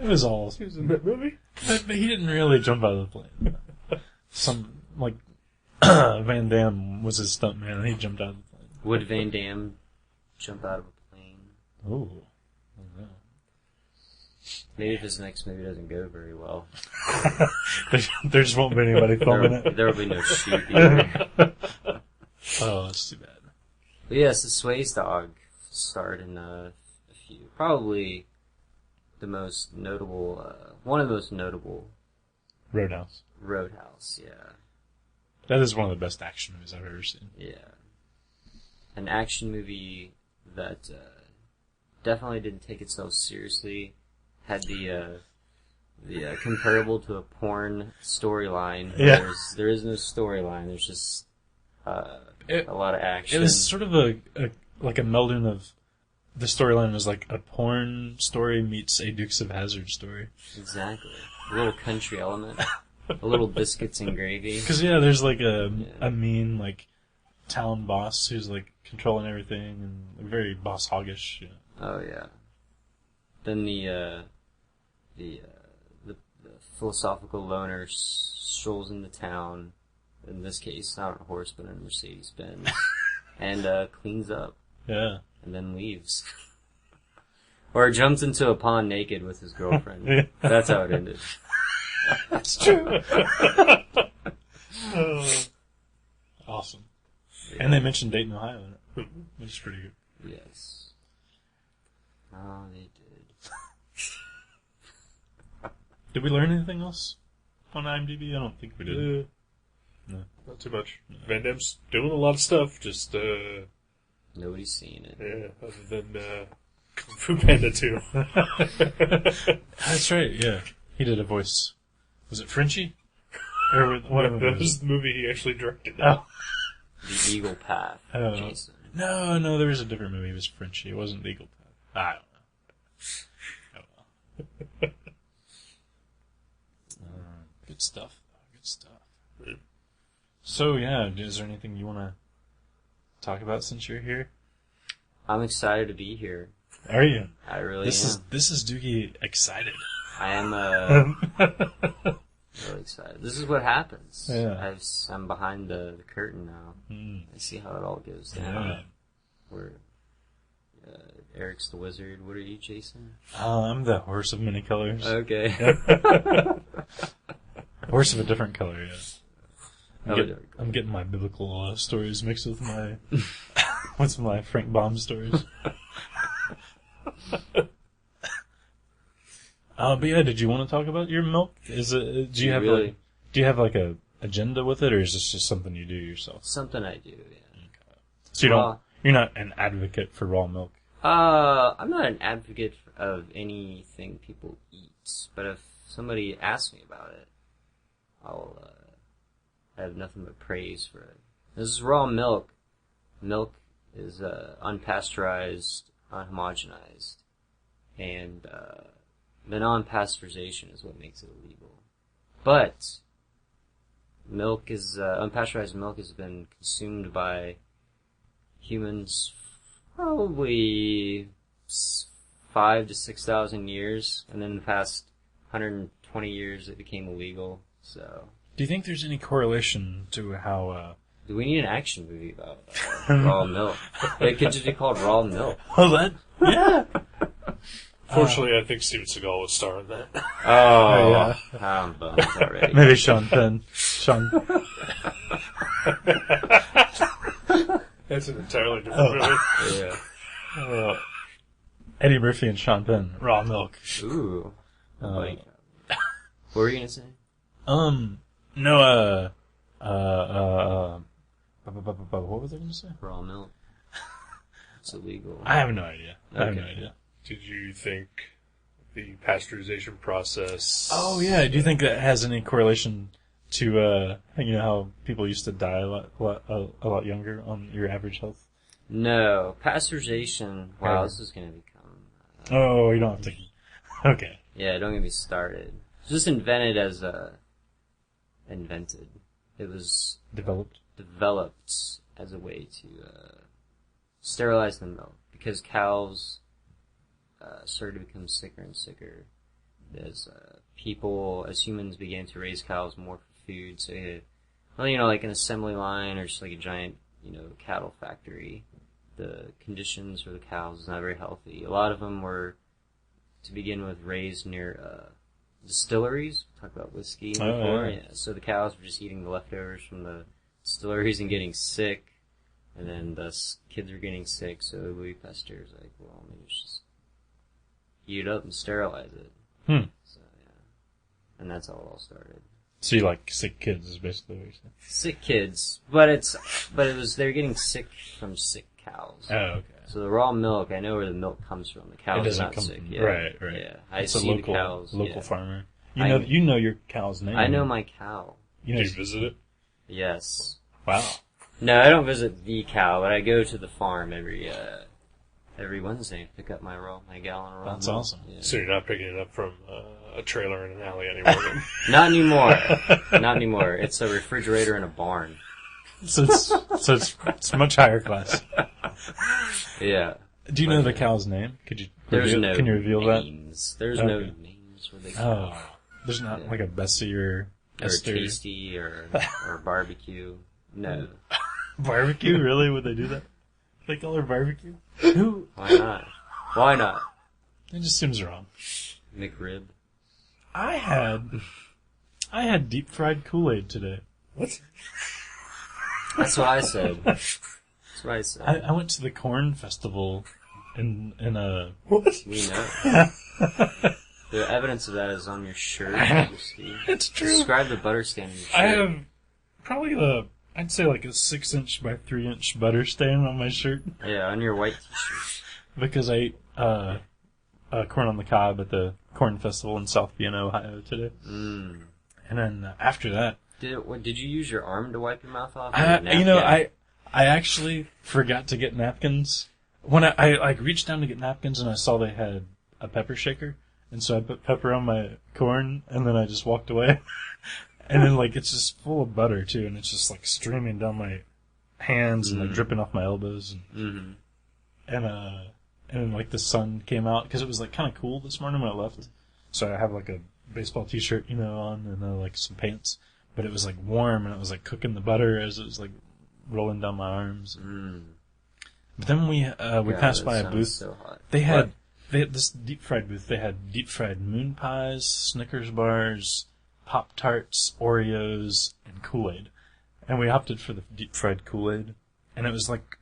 It was all... He was in that movie? But he didn't really jump out of the plane. Van Damme was his stuntman and he jumped out of the plane. Would Van Damme jump out of a plane? Ooh. I don't know. Maybe if his next movie doesn't go very well. There just won't be anybody filming it. There will be no shoot either. Oh, that's too bad. But yes, the Swayze dog starred in a few. Probably the most notable, one of the most notable. Roadhouse. Roadhouse, yeah. That is one of the best action movies I've ever seen. Yeah. An action movie that definitely didn't take itself seriously. Had the comparable to a porn storyline. Yeah. There is no storyline. There's just a lot of action. It was sort of a melding of the storyline was like a porn story meets a Dukes of Hazzard story. Exactly. A little country element. A little biscuits and gravy. Because there's like a mean town boss who's controlling everything and very boss hoggish. Yeah. Oh yeah. Then the philosophical loner strolls into town. In this case, not on a horse, but in a Mercedes-Benz, and cleans up. Yeah. And then leaves. Or jumps into a pond naked with his girlfriend. Yeah. That's how it ended. That's true. Awesome. Yeah. And they mentioned Dayton, Ohio in it, which is pretty good. Yes. Oh, they did. Did we learn anything else on IMDb? I don't think we did. No. Not too much. Van Damme's doing a lot of stuff, just, Nobody's seen it. yeah, other than, Kung Fu Panda 2. That's right, yeah. He did a voice. Was it Frenchie? Or what? That was the movie he actually directed. Oh. The Eagle Path, Oh. Jason. No, there was a different movie. It was Frenchie. It wasn't Legal Path. I don't know. Oh well. Good stuff. Good stuff. So, yeah, is there anything you want to talk about since you're here? I'm excited to be here. Are you? I really This am. is Doogie excited. I am really excited. This is what happens. Yeah. I'm behind the curtain now. I see how it all goes down. Yeah. Where Eric's the wizard. What are you, Jason? I'm the horse of many colors. Okay. Horse of a different color, yeah. Oh, I'm getting my biblical stories mixed with my my Frank Baum stories. But yeah, did you want to talk about your milk? Is it? Do you have really? Do you have like a agenda with it, or is this just something you do yourself? Something I do, yeah. So you're not an advocate for raw milk. I'm not an advocate of anything people eat, but if somebody asks me about it, I have nothing but praise for it. This is raw milk. Milk is unpasteurized, unhomogenized, and the non-pasteurization is what makes it illegal. But milk is unpasteurized milk has been consumed by humans probably 5,000 to 6,000 years, and then in the past 120 years it became illegal. So, Do you think there's any correlation to how? do we need an action movie about raw milk? It could just be called Raw Milk. Oh, that yeah. Fortunately, I think Steven Seagal would star in that. Oh, yeah. I'm bummed already. Maybe Sean Penn. Sean. That's an entirely different movie. Yeah. Eddie Murphy and Sean Penn. Raw milk. Ooh. Like, what were you gonna say? No, what was I going to say? Raw milk. It's illegal. I have no idea. I have no Okay. idea. Did you think the pasteurization process... Oh, yeah. Do you think that has any correlation to, how people used to die a lot younger on your average health? No. Pasteurization. Wow, this is gonna become... Oh, you don't have to... Okay. Yeah, don't get me started. It's just invented as invented. It was Developed? developed as a way to sterilize the milk because cows started to become sicker and sicker as humans began to raise cows more for food. So you had, like an assembly line or just like a giant, cattle factory. The conditions for the cows is not very healthy. A lot of them were, to begin with, raised near distilleries. We talked about whiskey before. Yeah. Yeah. So the cows were just eating the leftovers from the distilleries and getting sick, and then thus kids were getting sick. So Louis Pasteur was like, well, maybe just heat it up and sterilize it. So yeah, and that's how it all started. So you like sick kids is basically what you're saying? Sick kids, but they're getting sick from sick cows. Oh, okay. So the raw milk, I know where the milk comes from. The cows It doesn't are not come sick. from... Yeah. Right. Yeah, I It's see a local, the cows. local farmer. I- You know your cow's name. I know my cow. You know, Did you visit it? Yes. wow. No, I don't visit the cow, but I go to the farm every Wednesday and pick up my gallon of raw That's milk. awesome. Yeah. So you're not picking it up from a trailer in an alley anymore then? Not anymore. Not anymore. It's a refrigerator in a barn. So it's much higher class. Yeah. Do you know the cow's name? Could you There's reveal, no can you reveal that? names. There's no Okay. names for the Oh, cow. there's not Yeah. like a Bessie or Or Esther. tasty or barbecue. No. Barbecue? Really? Would they do that? They call her barbecue? Who? Why not? Why not? It just seems wrong. McRib. I had deep fried Kool-Aid today. What? That's what I said. That's what I said. I went to the corn festival in a... What? We know. The evidence of that is on your shirt. You see. It's true. Describe the butter stain on your shirt. I have probably I'd say like a 6-inch by 3-inch butter stain on my shirt. Yeah, on your white t-shirt. Because I ate corn on the cob at the corn festival in South Bend, Ohio today. Mm. And then after that, Did you use your arm to wipe your mouth off? I actually forgot to get napkins. When I like reached down to get napkins and I saw they had a pepper shaker, and so I put pepper on my corn and then I just walked away. And then like it's just full of butter too, and it's just like streaming down my hands and like dripping off my elbows. And, and then like the sun came out because it was like kind of cool this morning when I left. So I have like a baseball t-shirt, on, and like some pants. But it was like warm and it was like cooking the butter as it was like rolling down my arms. But then we passed by a booth. So hot. They had this deep fried booth. They had deep fried moon pies, Snickers bars, Pop-Tarts, Oreos, and Kool-Aid. And we opted for the deep fried Kool-Aid. And it was like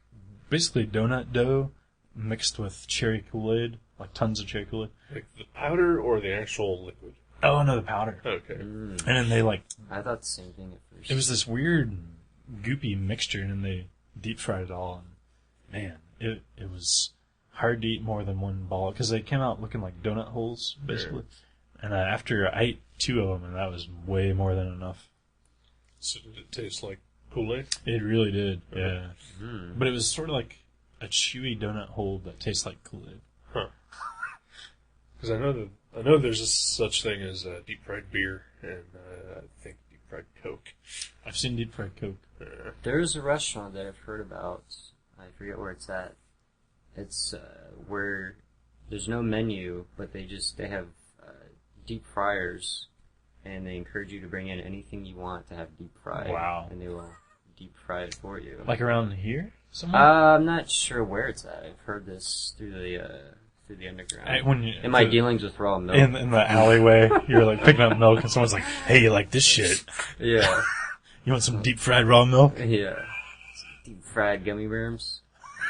basically donut dough mixed with cherry Kool-Aid, like tons of cherry Kool-Aid. Like the powder or the actual liquid? Oh, no, the powder. Okay. And then they I thought the same thing at first. it was this weird goopy mixture, and then they deep fried it all. And man, it was hard to eat more than one ball, because they came out looking like donut holes, basically. And after I ate 2 of them, and that was way more than enough. So did it taste like Kool-Aid? It really did, yeah. But it was sort of like a chewy donut hole that tastes like Kool-Aid. Huh. Because I know there's such thing as deep fried beer, and I think deep fried Coke. I've seen deep fried Coke. There's a restaurant that I've heard about. I forget where it's at. It's where there's no menu, but they have deep fryers, and they encourage you to bring in anything you want to have deep fried. Wow. And they will deep fry it for you. Like around here somewhere? I'm not sure where it's at. I've heard this through the underground. In my dealings with raw milk. In the alleyway, you're like picking up milk, and someone's like, "Hey, you like this shit? Yeah. You want some deep fried raw milk?" Yeah. Deep fried gummy worms.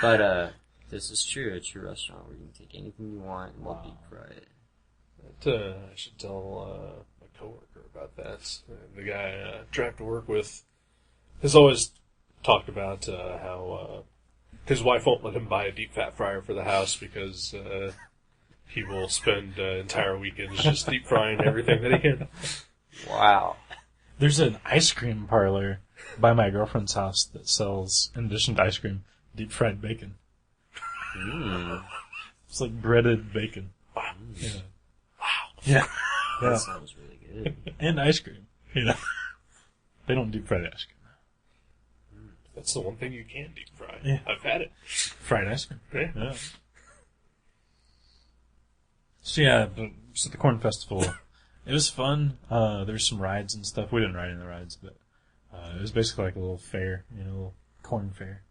But this is true. It's your restaurant where you can take anything you want and they'll deep fry it. I should tell my coworker about that. The guy I have to work with has always talked about how his wife won't let him buy a deep fat fryer for the house because he will spend entire weekends just deep frying everything that he can. Wow. There's an ice cream parlor by my girlfriend's house that sells, in addition to ice cream, deep fried bacon. It's like breaded bacon. Wow. Yeah. Wow. Yeah. That sounds really good. And ice cream. They don't deep fry the ice cream. That's the one thing you can deep fry. Yeah. I've had it. Fried ice cream. Yeah. So the Corn Festival, it was fun. There were some rides and stuff. We didn't ride any of the rides, but it was basically like a little fair, a little corn fair.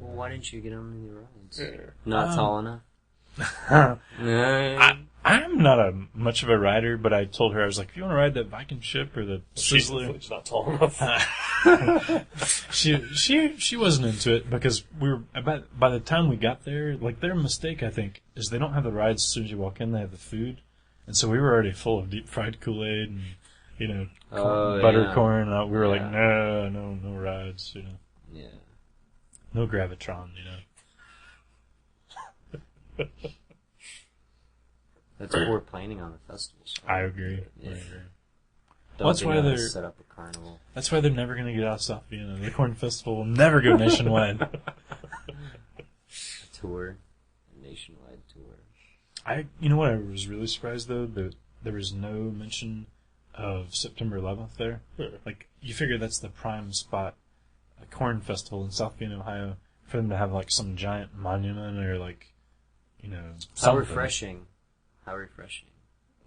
Well, why didn't you get on any rides? Yeah. Not tall enough? I'm not much of a rider, but I told her, I was like, if you want to ride that Viking ship or the Sizzler. She's not tall enough. She wasn't into it because we were by the time we got there, like their mistake I think is they don't have the rides as soon as you walk in. They have the food, and so we were already full of deep fried Kool-Aid and buttercorn. And we were like, no rides, Yeah. no Gravitron, That's what we're planning on the festival. So. I agree. Yeah. I agree. Don't That's why they're set up a carnival. That's why they're never going to get out of South Vienna. The Corn Festival will never go nationwide. A nationwide tour. You know what? I was really surprised though that there was no mention of September 11th there. Like you figure that's the prime spot, a corn festival in South Bend, Ohio, for them to have like some giant monument or like, How something. refreshing. How refreshing.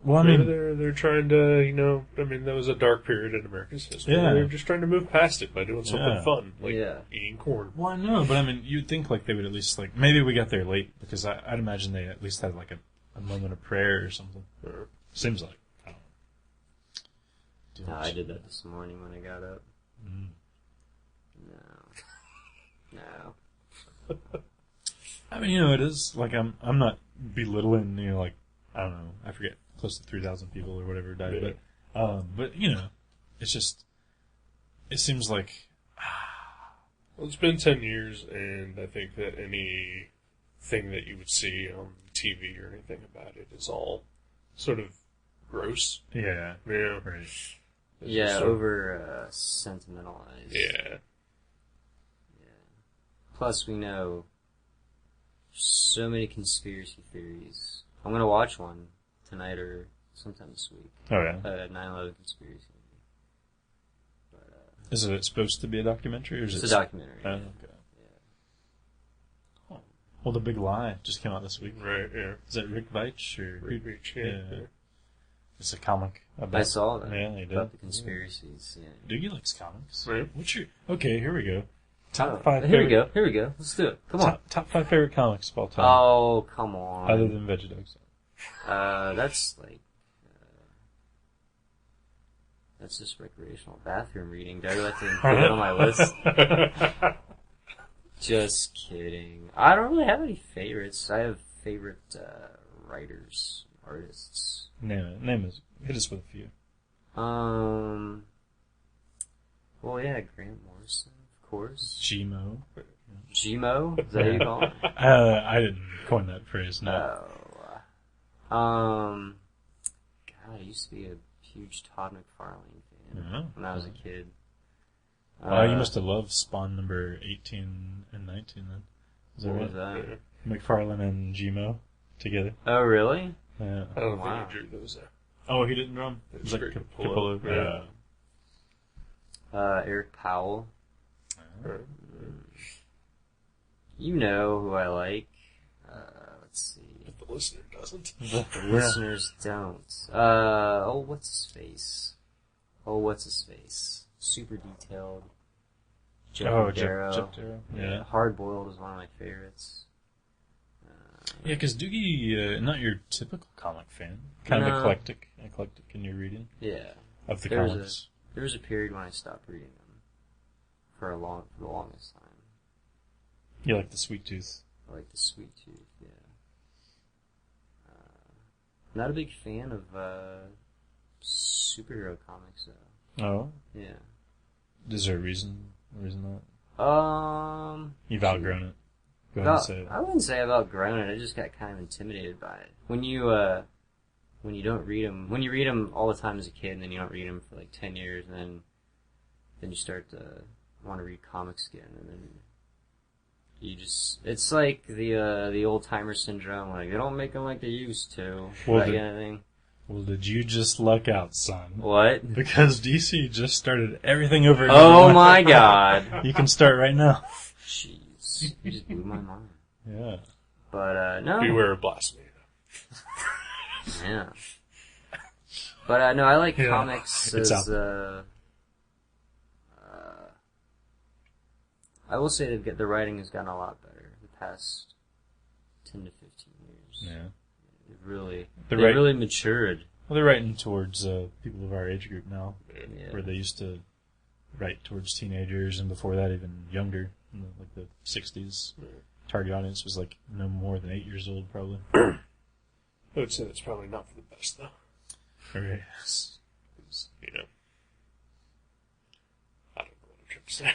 Well, I mean, they're trying to, that was a dark period in America's history. Yeah. They're just trying to move past it by doing something fun, like eating corn. well, I know, but I mean, you'd think like they would at least like maybe we got there late because I'd imagine they at least had like a moment of prayer or something. Seems like. I don't know. No, I did that this morning when I got up. No. I mean, it is like I'm not belittling like I don't know, I forget, close to 3,000 people or whatever died. Yeah. But you know, it's just, it seems like. Well, it's been 10 years, and I think that anything that you would see on TV or anything about it is all sort of gross. Yeah. Yeah. Right. It's Yeah, just sort of- over sentimentalized. Yeah. Plus, we know so many conspiracy theories. I'm gonna watch one tonight or sometime this week. Oh yeah. 9/11 conspiracy. Is it supposed to be a documentary, or is It's it? a documentary. Oh, okay. Oh. Well, The Big Lie just came out this week. Right, yeah. Is that Rick Veitch or? Rick Veitch, yeah. It's a comic about. I saw that. Yeah, you did. About the conspiracies. Yeah. Doogie likes comics. Right. What's your? Okay, here we go. Top Oh, 5. Here we go. Here we go. Let's do it. Come on. Top 5 favorite comics of all time, Oh, come on. other than Vegedogs. That's like, that's just recreational bathroom reading. Do I like to include it on my list? Just kidding. I don't really have any favorites. I have favorite writers, artists. Name is. Hit us with a few. Well, yeah, Grant Morrison, of course. Gmo. Gmo? Is that what you call him? I didn't coin that phrase. No. God, I used to be a huge Todd McFarlane fan Oh. when I was a kid. You must have loved Spawn number 18 and 19 then. Is that What right? was that? McFarlane and Gmo together. Oh, really? Yeah. I don't Wow. think he drew those out. Oh, he didn't draw them? It's like Greg Capullo. Capullo. Yeah. Eric Powell. Right. You know who I like. Let's see. But the listener doesn't. The listeners don't. What's his face? Super detailed. Oh, Jeff Darrow. Jeff Darrow. Yeah. Hard Boiled is one of my favorites. Yeah, because Doogie, not your typical comic fan. Kind of No. eclectic in your reading Yeah. of the There was comics. There was a period when I stopped reading them for the longest time. You like the Sweet Tooth. I like the Sweet Tooth, yeah. Not a big fan of superhero comics though. Oh? Yeah. Is there a reason that? You've shoot. outgrown it. Go ahead and say it. I wouldn't say I've outgrown it. I just got kind of intimidated by it. When you don't read them, when you read them all the time as a kid, and then you don't read them for like 10 years, and then you start to want to read comics again, and then it's like the old timer syndrome. Like they don't make them like they used to. Well, that kind of thing. Well, did you just luck out, son? What? Because DC just started everything over again. Oh my God! You can start right now. Jeez, you just blew my mind. Yeah. But no. Beware of blasphemy. Yeah. But no, I like Yeah, comics it's as out. I will say the writing has gotten a lot better the past 10 to 15 years. Yeah. They really matured. Well, they're writing towards people of our age group now, Yeah. where they used to write towards teenagers, and before that even younger, in the 60s. Target audience was like no more than 8 years old, probably. I would say that's probably not for the best, though. Right. It's, you know, I don't know what I'm trying to say.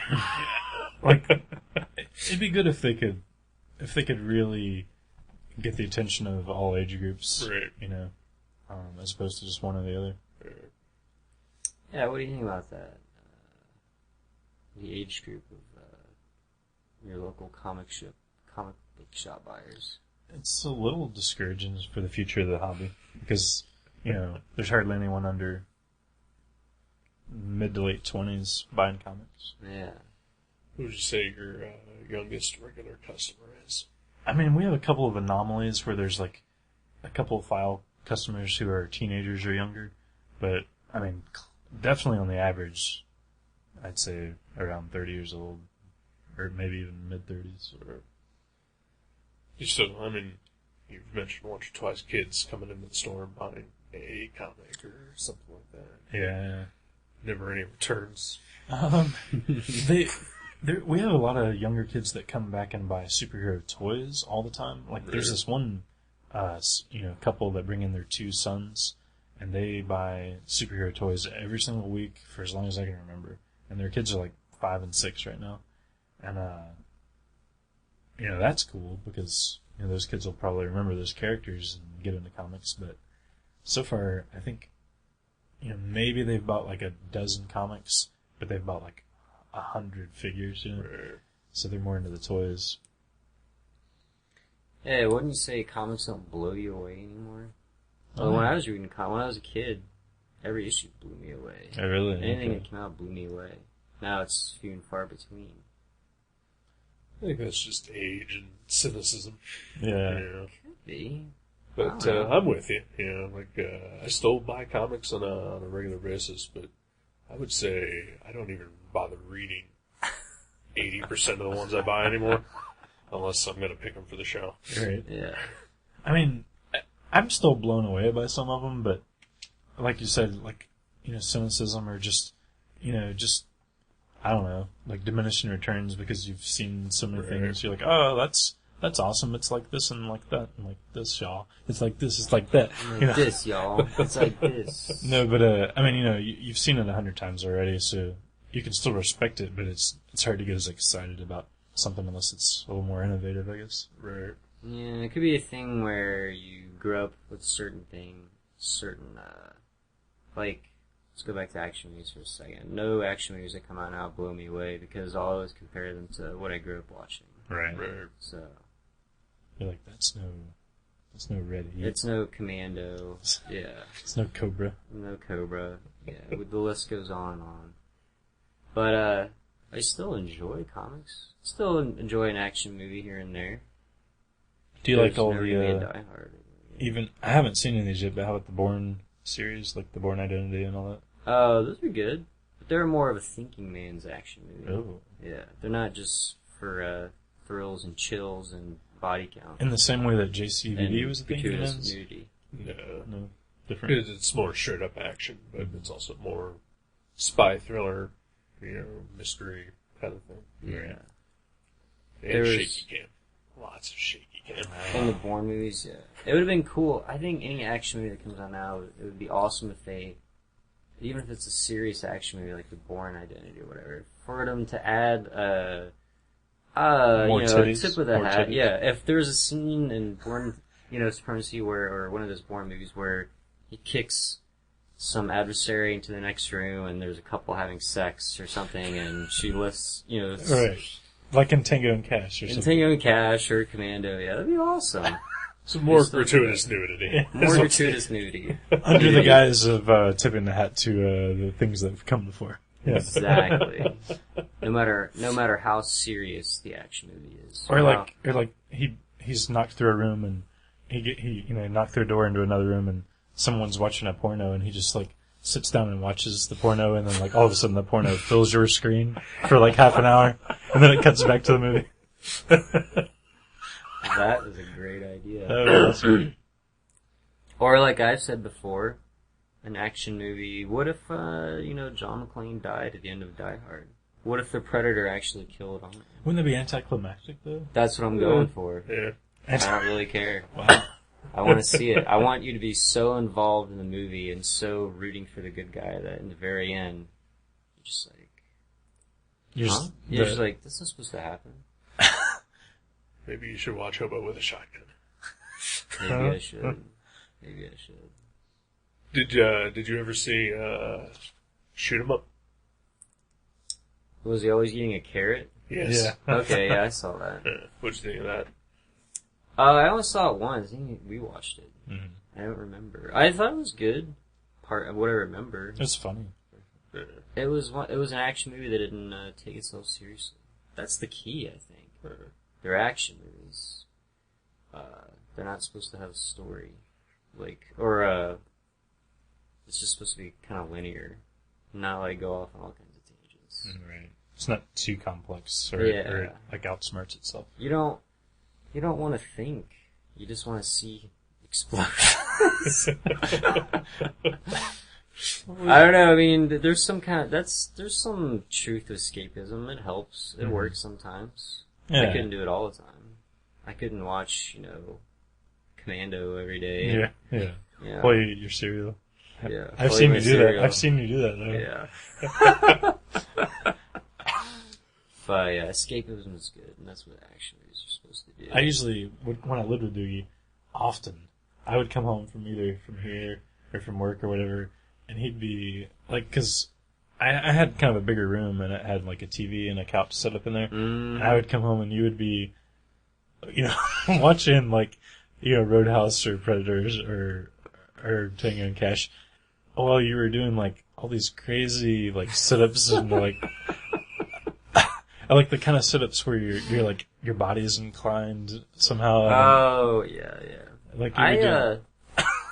Like, it'd be good if they could really get the attention of all age groups, Right. you know, as opposed to just one or the other. Yeah, what do you think about that? The age group of your local comic book shop buyers. It's a little discouraging for the future of the hobby because, you know, there's hardly anyone under mid to late 20s buying comics. Yeah. Who would you say your youngest regular customer is? I mean, we have a couple of anomalies where there's like a couple of file customers who are teenagers or younger, but I mean, definitely on the average, I'd say around 30 years old, or maybe even mid-30s. You still, I mean, you've mentioned once or twice kids coming into the store and buying a comic or something like that. Yeah. Never any returns. We have a lot of younger kids that come back and buy superhero toys all the time. Like, there's this one a couple that bring in their 2 sons, and they buy superhero toys every single week for as long as I can remember. And their kids are like 5 and 6 right now. And, that's cool because, those kids will probably remember those characters and get into comics. But so far, I think, maybe they've bought like a dozen comics, but they've bought like 100 figures, Right. So they're more into the toys. Yeah, wouldn't you say comics don't blow you away anymore? Well, when I was reading when I was a kid, every issue blew me away. Oh, really? Anything Okay. that came out blew me away. Now it's few and far between. I think that's just age and cynicism. Yeah. Could be. But I'm with you. I still buy comics on a regular basis, but I would say I don't even bother reading 80% of the ones I buy anymore, unless I'm going to pick them for the show. Right. Yeah. I mean, I'm still blown away by some of them, but like you said, cynicism or just, I don't know, like diminishing returns because you've seen so many things. You're like, oh, that's awesome. It's like this and like that and like this, y'all. It's like this, it's like that. Like this, y'all. It's like this. No, but I mean, you've seen it 100 times already, so you can still respect it, but it's hard to get as excited about something unless it's a little more innovative, I guess. Right. Yeah, it could be a thing where you grew up with certain, let's go back to action movies for a second. No action movies that come out now blow me away because I'll always compare them to what I grew up watching. Right. So. You're like, that's no Red Heat. It's no Commando. Yeah. It's no Cobra. No Cobra. Yeah, the list goes on and on. But, I still enjoy comics. Still enjoy an action movie here and there. Do you like all Never really the, Die Hard. even, I haven't seen any of these yet, but how about the Bourne series, like the Bourne Identity and all that? Oh, those are good. But they're more of a thinking man's action movie. Oh. Yeah, they're not just for, thrills and chills and body count. In the same way that JCVD and was a thing. gratuitous nudity. No, different. It's more straight up action, but it's also more spy thriller, mystery kind of thing. Yeah. And shaky cam. Lots of shaky cam. And the Bourne movies, yeah. It would have been cool. I think any action movie that comes out now, it would be awesome if they, even if it's a serious action movie like the Bourne Identity or whatever, for them to add, More a titties? tip of the More hat. titties? Yeah, if there's a scene in Bourne, Supremacy or one of those Bourne movies where he kicks some adversary into the next room and there's a couple having sex or something and she lifts, Right. Like in Tango and Cash or in something. Tango and Cash or Commando, yeah, that'd be awesome. Some more Just gratuitous nudity. More gratuitous nudity. Under the guise of tipping the hat to the things that have come before. Yeah. Exactly. No matter how serious the action movie is. Or like he's knocked through a room and he knocked through a door into another room and someone's watching a porno and he just like sits down and watches the porno and then like all of a sudden the porno fills your screen for like half an hour and then it cuts back to the movie. That is a great idea. Awesome. Or like I've said before, an action movie. What if John McClane died at the end of Die Hard? What if the Predator actually killed him? Wouldn't that be anticlimactic though? That's what I'm going for. Yeah. I don't really care. Wow. I want to see it. I want you to be so involved in the movie and so rooting for the good guy that in the very end, you're just like, You're huh? just, You're just like, this is supposed to happen. Maybe you should watch Hobo with a Shotgun. Maybe I should. Maybe I should. Did you ever see Shoot 'Em Up? Was he always eating a carrot? Yes. Yeah. Okay, yeah, I saw that. What'd you think of that? I only saw it once. I think we watched it. Mhm. I don't remember. I thought it was good. Part of what I remember. It's funny. It was an action movie that didn't take itself seriously. That's the key, I think. They're action movies. They're not supposed to have a story, it's just supposed to be kind of linear, not like go off on all kinds of tangents. Right. It's not too complex or like outsmarts itself. You don't want to think. You just want to see explosions. I don't know. I mean, there's some truth to escapism. It helps. It works sometimes. Yeah. I couldn't do it all the time. I couldn't watch, Commando every day. Yeah, yeah. Yeah. Play your cereal. Yeah. I've Play seen my you do that. cereal. I've seen you do that, though. Yeah. But yeah, escapism is good, and that's what action movies are supposed to do. I usually, when I lived with Doogie, often, I would come home from either from here or from work or whatever, and he'd be, like, because I had kind of a bigger room, and it had, like, a TV and a couch set up in there, and I would come home, and you would be, you know, watching, like, you know, Roadhouse or Predators or Tango and Cash, while you were doing, like, all these crazy, like, sit-ups and, like... I like the kind of sit-ups where you're like, your body's inclined somehow. Oh, yeah. Like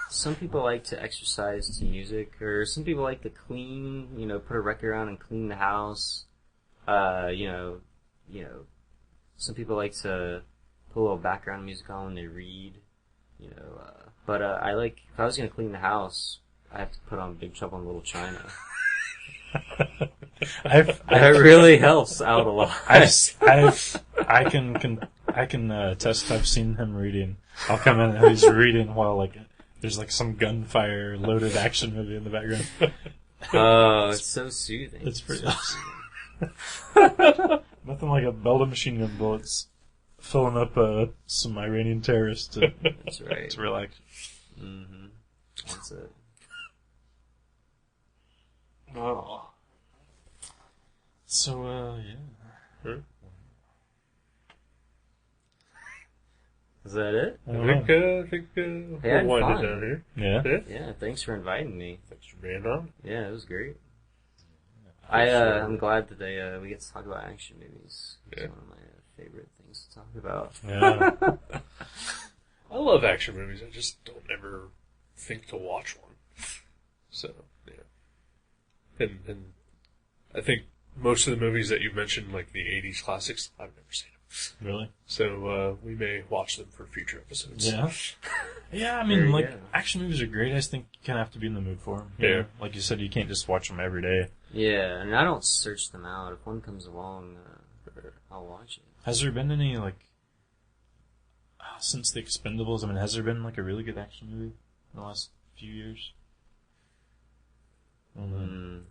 Some people like to exercise to music, or some people like to clean, you know, put a record on and clean the house. You know, some people like to put a little background music on when they read, you know, but I like, if I was gonna clean the house, I have to put on Big Trouble in Little China. That really helps out a lot. I can attest. I've seen him reading. I'll come in and he's reading while like there's like some gunfire loaded action movie in the background. Oh, it's so soothing. It's pretty awesome. Nothing like a belt of machine gun bullets filling up some Iranian terrorists to, That's right. to relax. Mm-hmm. That's it. Oh. So, yeah. Is that it? I I don't think Hey, I we'll had wind fun. it down here. know. Yeah? Yeah, thanks for inviting me. Thanks for being on. Yeah, it was great. I'm glad that we get to talk about action movies. It's Yeah. one of my favorite things to talk about. Yeah. I love action movies. I just don't ever think to watch one. So, yeah. And I think most of the movies that you mentioned, like the 80s classics, I've never seen them. Really? So, we may watch them for future episodes. Yeah. Yeah, I mean, Very like, good. action movies are great. I just think you kind of have to be in the mood for them. Yeah. Like you said, you can't just watch them every day. Yeah, and I don't search them out. If one comes along, I'll watch it. Has there been any, like, since The Expendables, I mean, has there been, like, a really good action movie in the last few years? I don't know.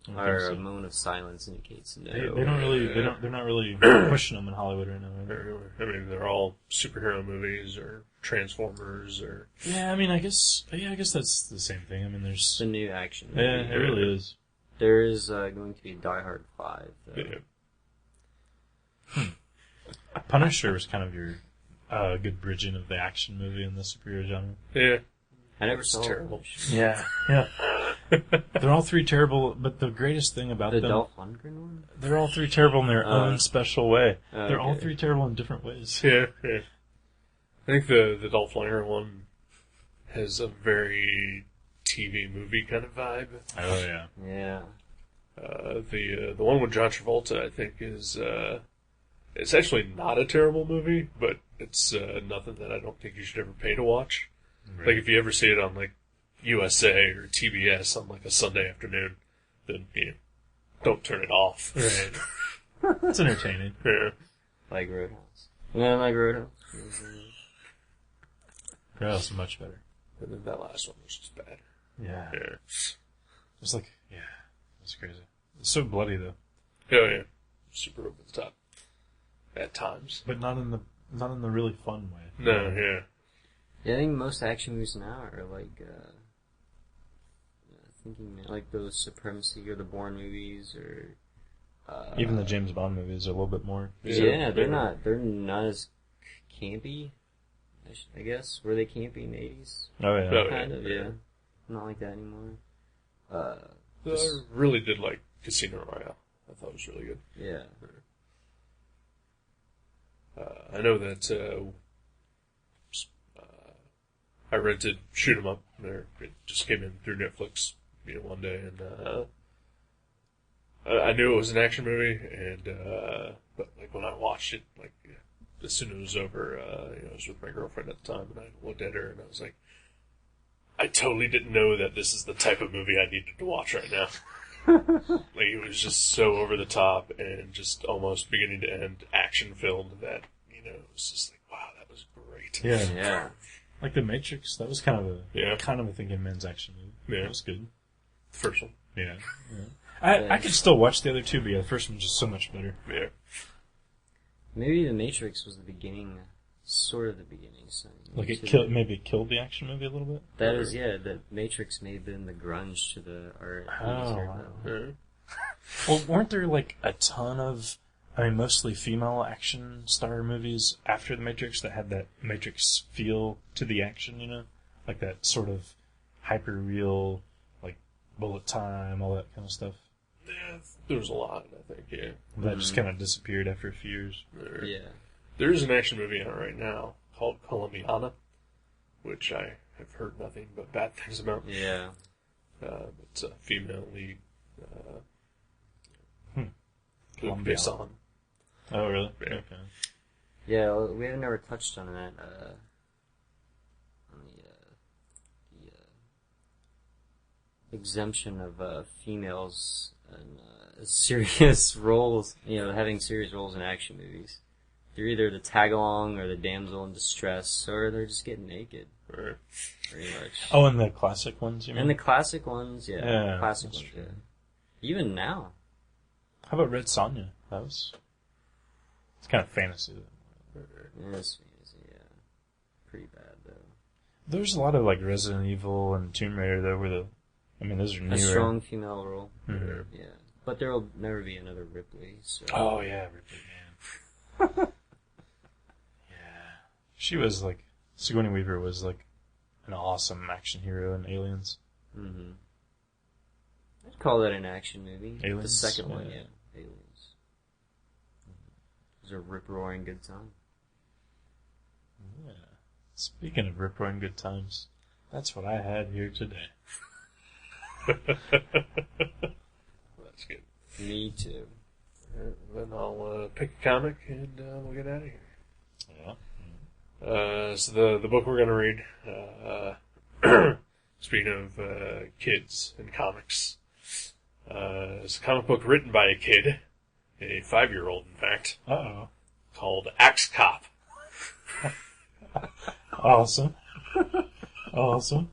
I don't Our think so. moment of silence indicates no. They don't really, they're not really pushing them in Hollywood right now. Right? I mean, they're all superhero movies or Transformers or... Yeah, I mean, I guess that's the same thing. I mean, It's there's... the new action. Yeah, movie. it really is. There is going to be Die Hard 5. Though. Yeah. Punisher was kind of your good bridging of the action movie and the superhero genre. Yeah. I never It's saw terrible. Yeah. They're all three terrible, but the greatest thing about The them... Dolph Lundgren one? They're all three terrible in their own special way. They're all okay. three terrible in different ways. Yeah. I think the Dolph Lundgren one has a very TV movie kind of vibe. Oh, yeah. Yeah. The one with John Travolta, I think, is it's actually not a terrible movie, but it's nothing that I don't think you should ever pay to watch. Right. Like if you ever see it on like USA or TBS on like a Sunday afternoon, then don't turn it off. Right. It's entertaining. Yeah. Like Roadhouse. Yeah, like Roadhouse. That's much better. And then that last one was just bad. Yeah. Yeah. It's like, yeah, it's crazy. It's so bloody though, Oh yeah. Super over the top. At times. but not in the really fun way. No, yeah. Yeah, I think most action movies now are like, thinking like those Supremacy or the Bourne movies or. Even the James Bond movies are a little bit more. Yeah, they're not as campy. I guess were they campy in the 80s? Oh yeah. Oh, Kind of, yeah. Not like that anymore. I really did like Casino Royale. I thought it was really good. Yeah. I know that I rented Shoot 'Em Up. It just came in through Netflix, one day, and I knew it was an action movie, and but like when I watched it, like as soon as it was over, I was with my girlfriend at the time, and I looked at her and I was like, I totally didn't know that this is the type of movie I needed to watch right now. Like it was just so over the top and just almost beginning to end action filled that it was just like, wow, that was great. Yeah. Yeah. Like The Matrix, that was kind of Yeah. a thinking men's action movie. Yeah. That was good. First one. Yeah. I could still watch the other two, but yeah, the first one's just so much better. Yeah. Maybe The Matrix was the beginning, sort of the beginning. So Like maybe it killed the action movie a little bit. That is, yeah. The Matrix may have been the grunge to the art. Wow. Yeah. Well, weren't there like a ton of, mostly female action star movies after The Matrix that had that Matrix feel to the action, Like that sort of hyper-real, like, bullet time, all that kind of stuff. Yeah, there was a lot, I think, yeah. That just kind of disappeared after a few years. Yeah. There is an action movie out right now called Colombiana, which I have heard nothing but bad things about. Yeah. It's a female lead. Colombiana. Based on. Oh, really? Yeah. Okay. Yeah, well, we have never touched on that, on the exemption of females and serious roles, having serious roles in action movies. They're either the tag-along or the damsel in distress, or they're just getting naked. Right. Pretty much. Oh, and the classic ones, you mean? And the classic ones, yeah. Yeah, classic that's ones, true. yeah. Even now. How about Red Sonja? It's kind of fantasy. Yes, yeah. Pretty bad, though. There's a lot of, like, Resident Evil and Tomb Raider, though, where those are newer. A strong female role. Mhm. Yeah. But there will never be another Ripley, so... Oh, yeah, Ripley, man. Yeah. She was, like... Sigourney Weaver was, like, an awesome action hero in Aliens. Mm-hmm. I'd call that an action movie. Aliens? The second one, Yeah. yeah. Aliens. It was a rip-roaring good time. Yeah. Speaking of rip-roaring good times, that's what I had here today. That's good. Me too. Then I'll pick a comic and we'll get out of here. Yeah. So the book we're going to read, speaking of kids and comics, it's a comic book written by a kid, a 5-year-old in fact, Uh-oh. called Axe Cop. Awesome. Awesome.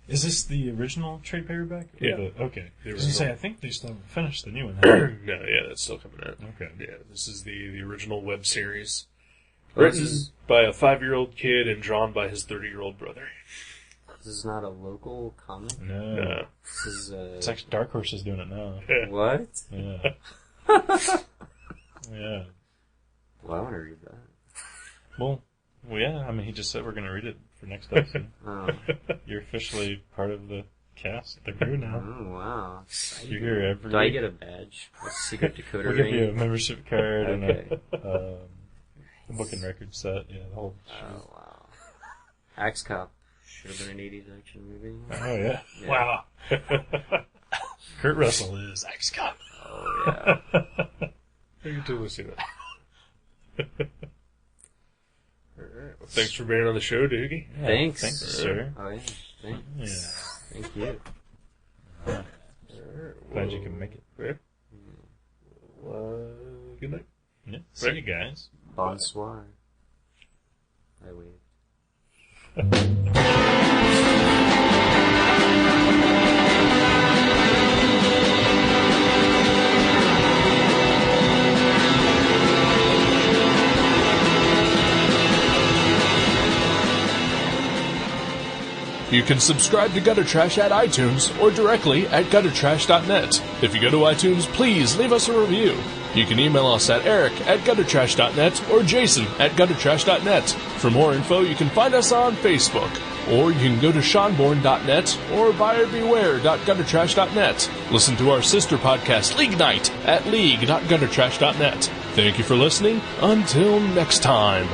Is this the original trade paperback? Yeah. Okay. The I was gonna say, original. I think they still haven't finished the new one. No, yeah, that's still coming out. Okay. Yeah, this is the original web series. This Written is- by a 5-year-old kid and drawn by his 30-year-old brother. This is not a local comic. No. This is It's actually Dark Horse is doing it now. What? Yeah. Yeah. Well, I want to read that. Well, yeah, he just said we're going to read it for next episode. Oh, You're officially part of the cast, the crew now. oh wow. You're here every Do I week. get a badge? A secret decoder We'll give ring? you a membership card Okay. and a book and record set. Yeah, the whole Oh, wow. Axe Cop. Should have been an 80s action movie. Oh, yeah. Yeah. Wow. Kurt Russell is Axe Cop. Oh, yeah. I can totally see that. Alright, well, thanks for being on the show, Doogie. Yeah, Thanks. Thanks, sir. Oh, yeah. Thanks. Yeah. Thank you. Alright, Glad you can make it. Yeah. Well, good night. Yeah. See you guys. Bonsoir. I waved. You can subscribe to Gutter Trash at iTunes or directly at guttertrash.net. If you go to iTunes, please leave us a review. You can email us at eric@guttertrash.net or jason@guttertrash.net. For more info, you can find us on Facebook, or you can go to seanborn.net or buyerbeware.guttertrash.net. Listen to our sister podcast, League Night, at league.guttertrash.net. Thank you for listening. Until next time.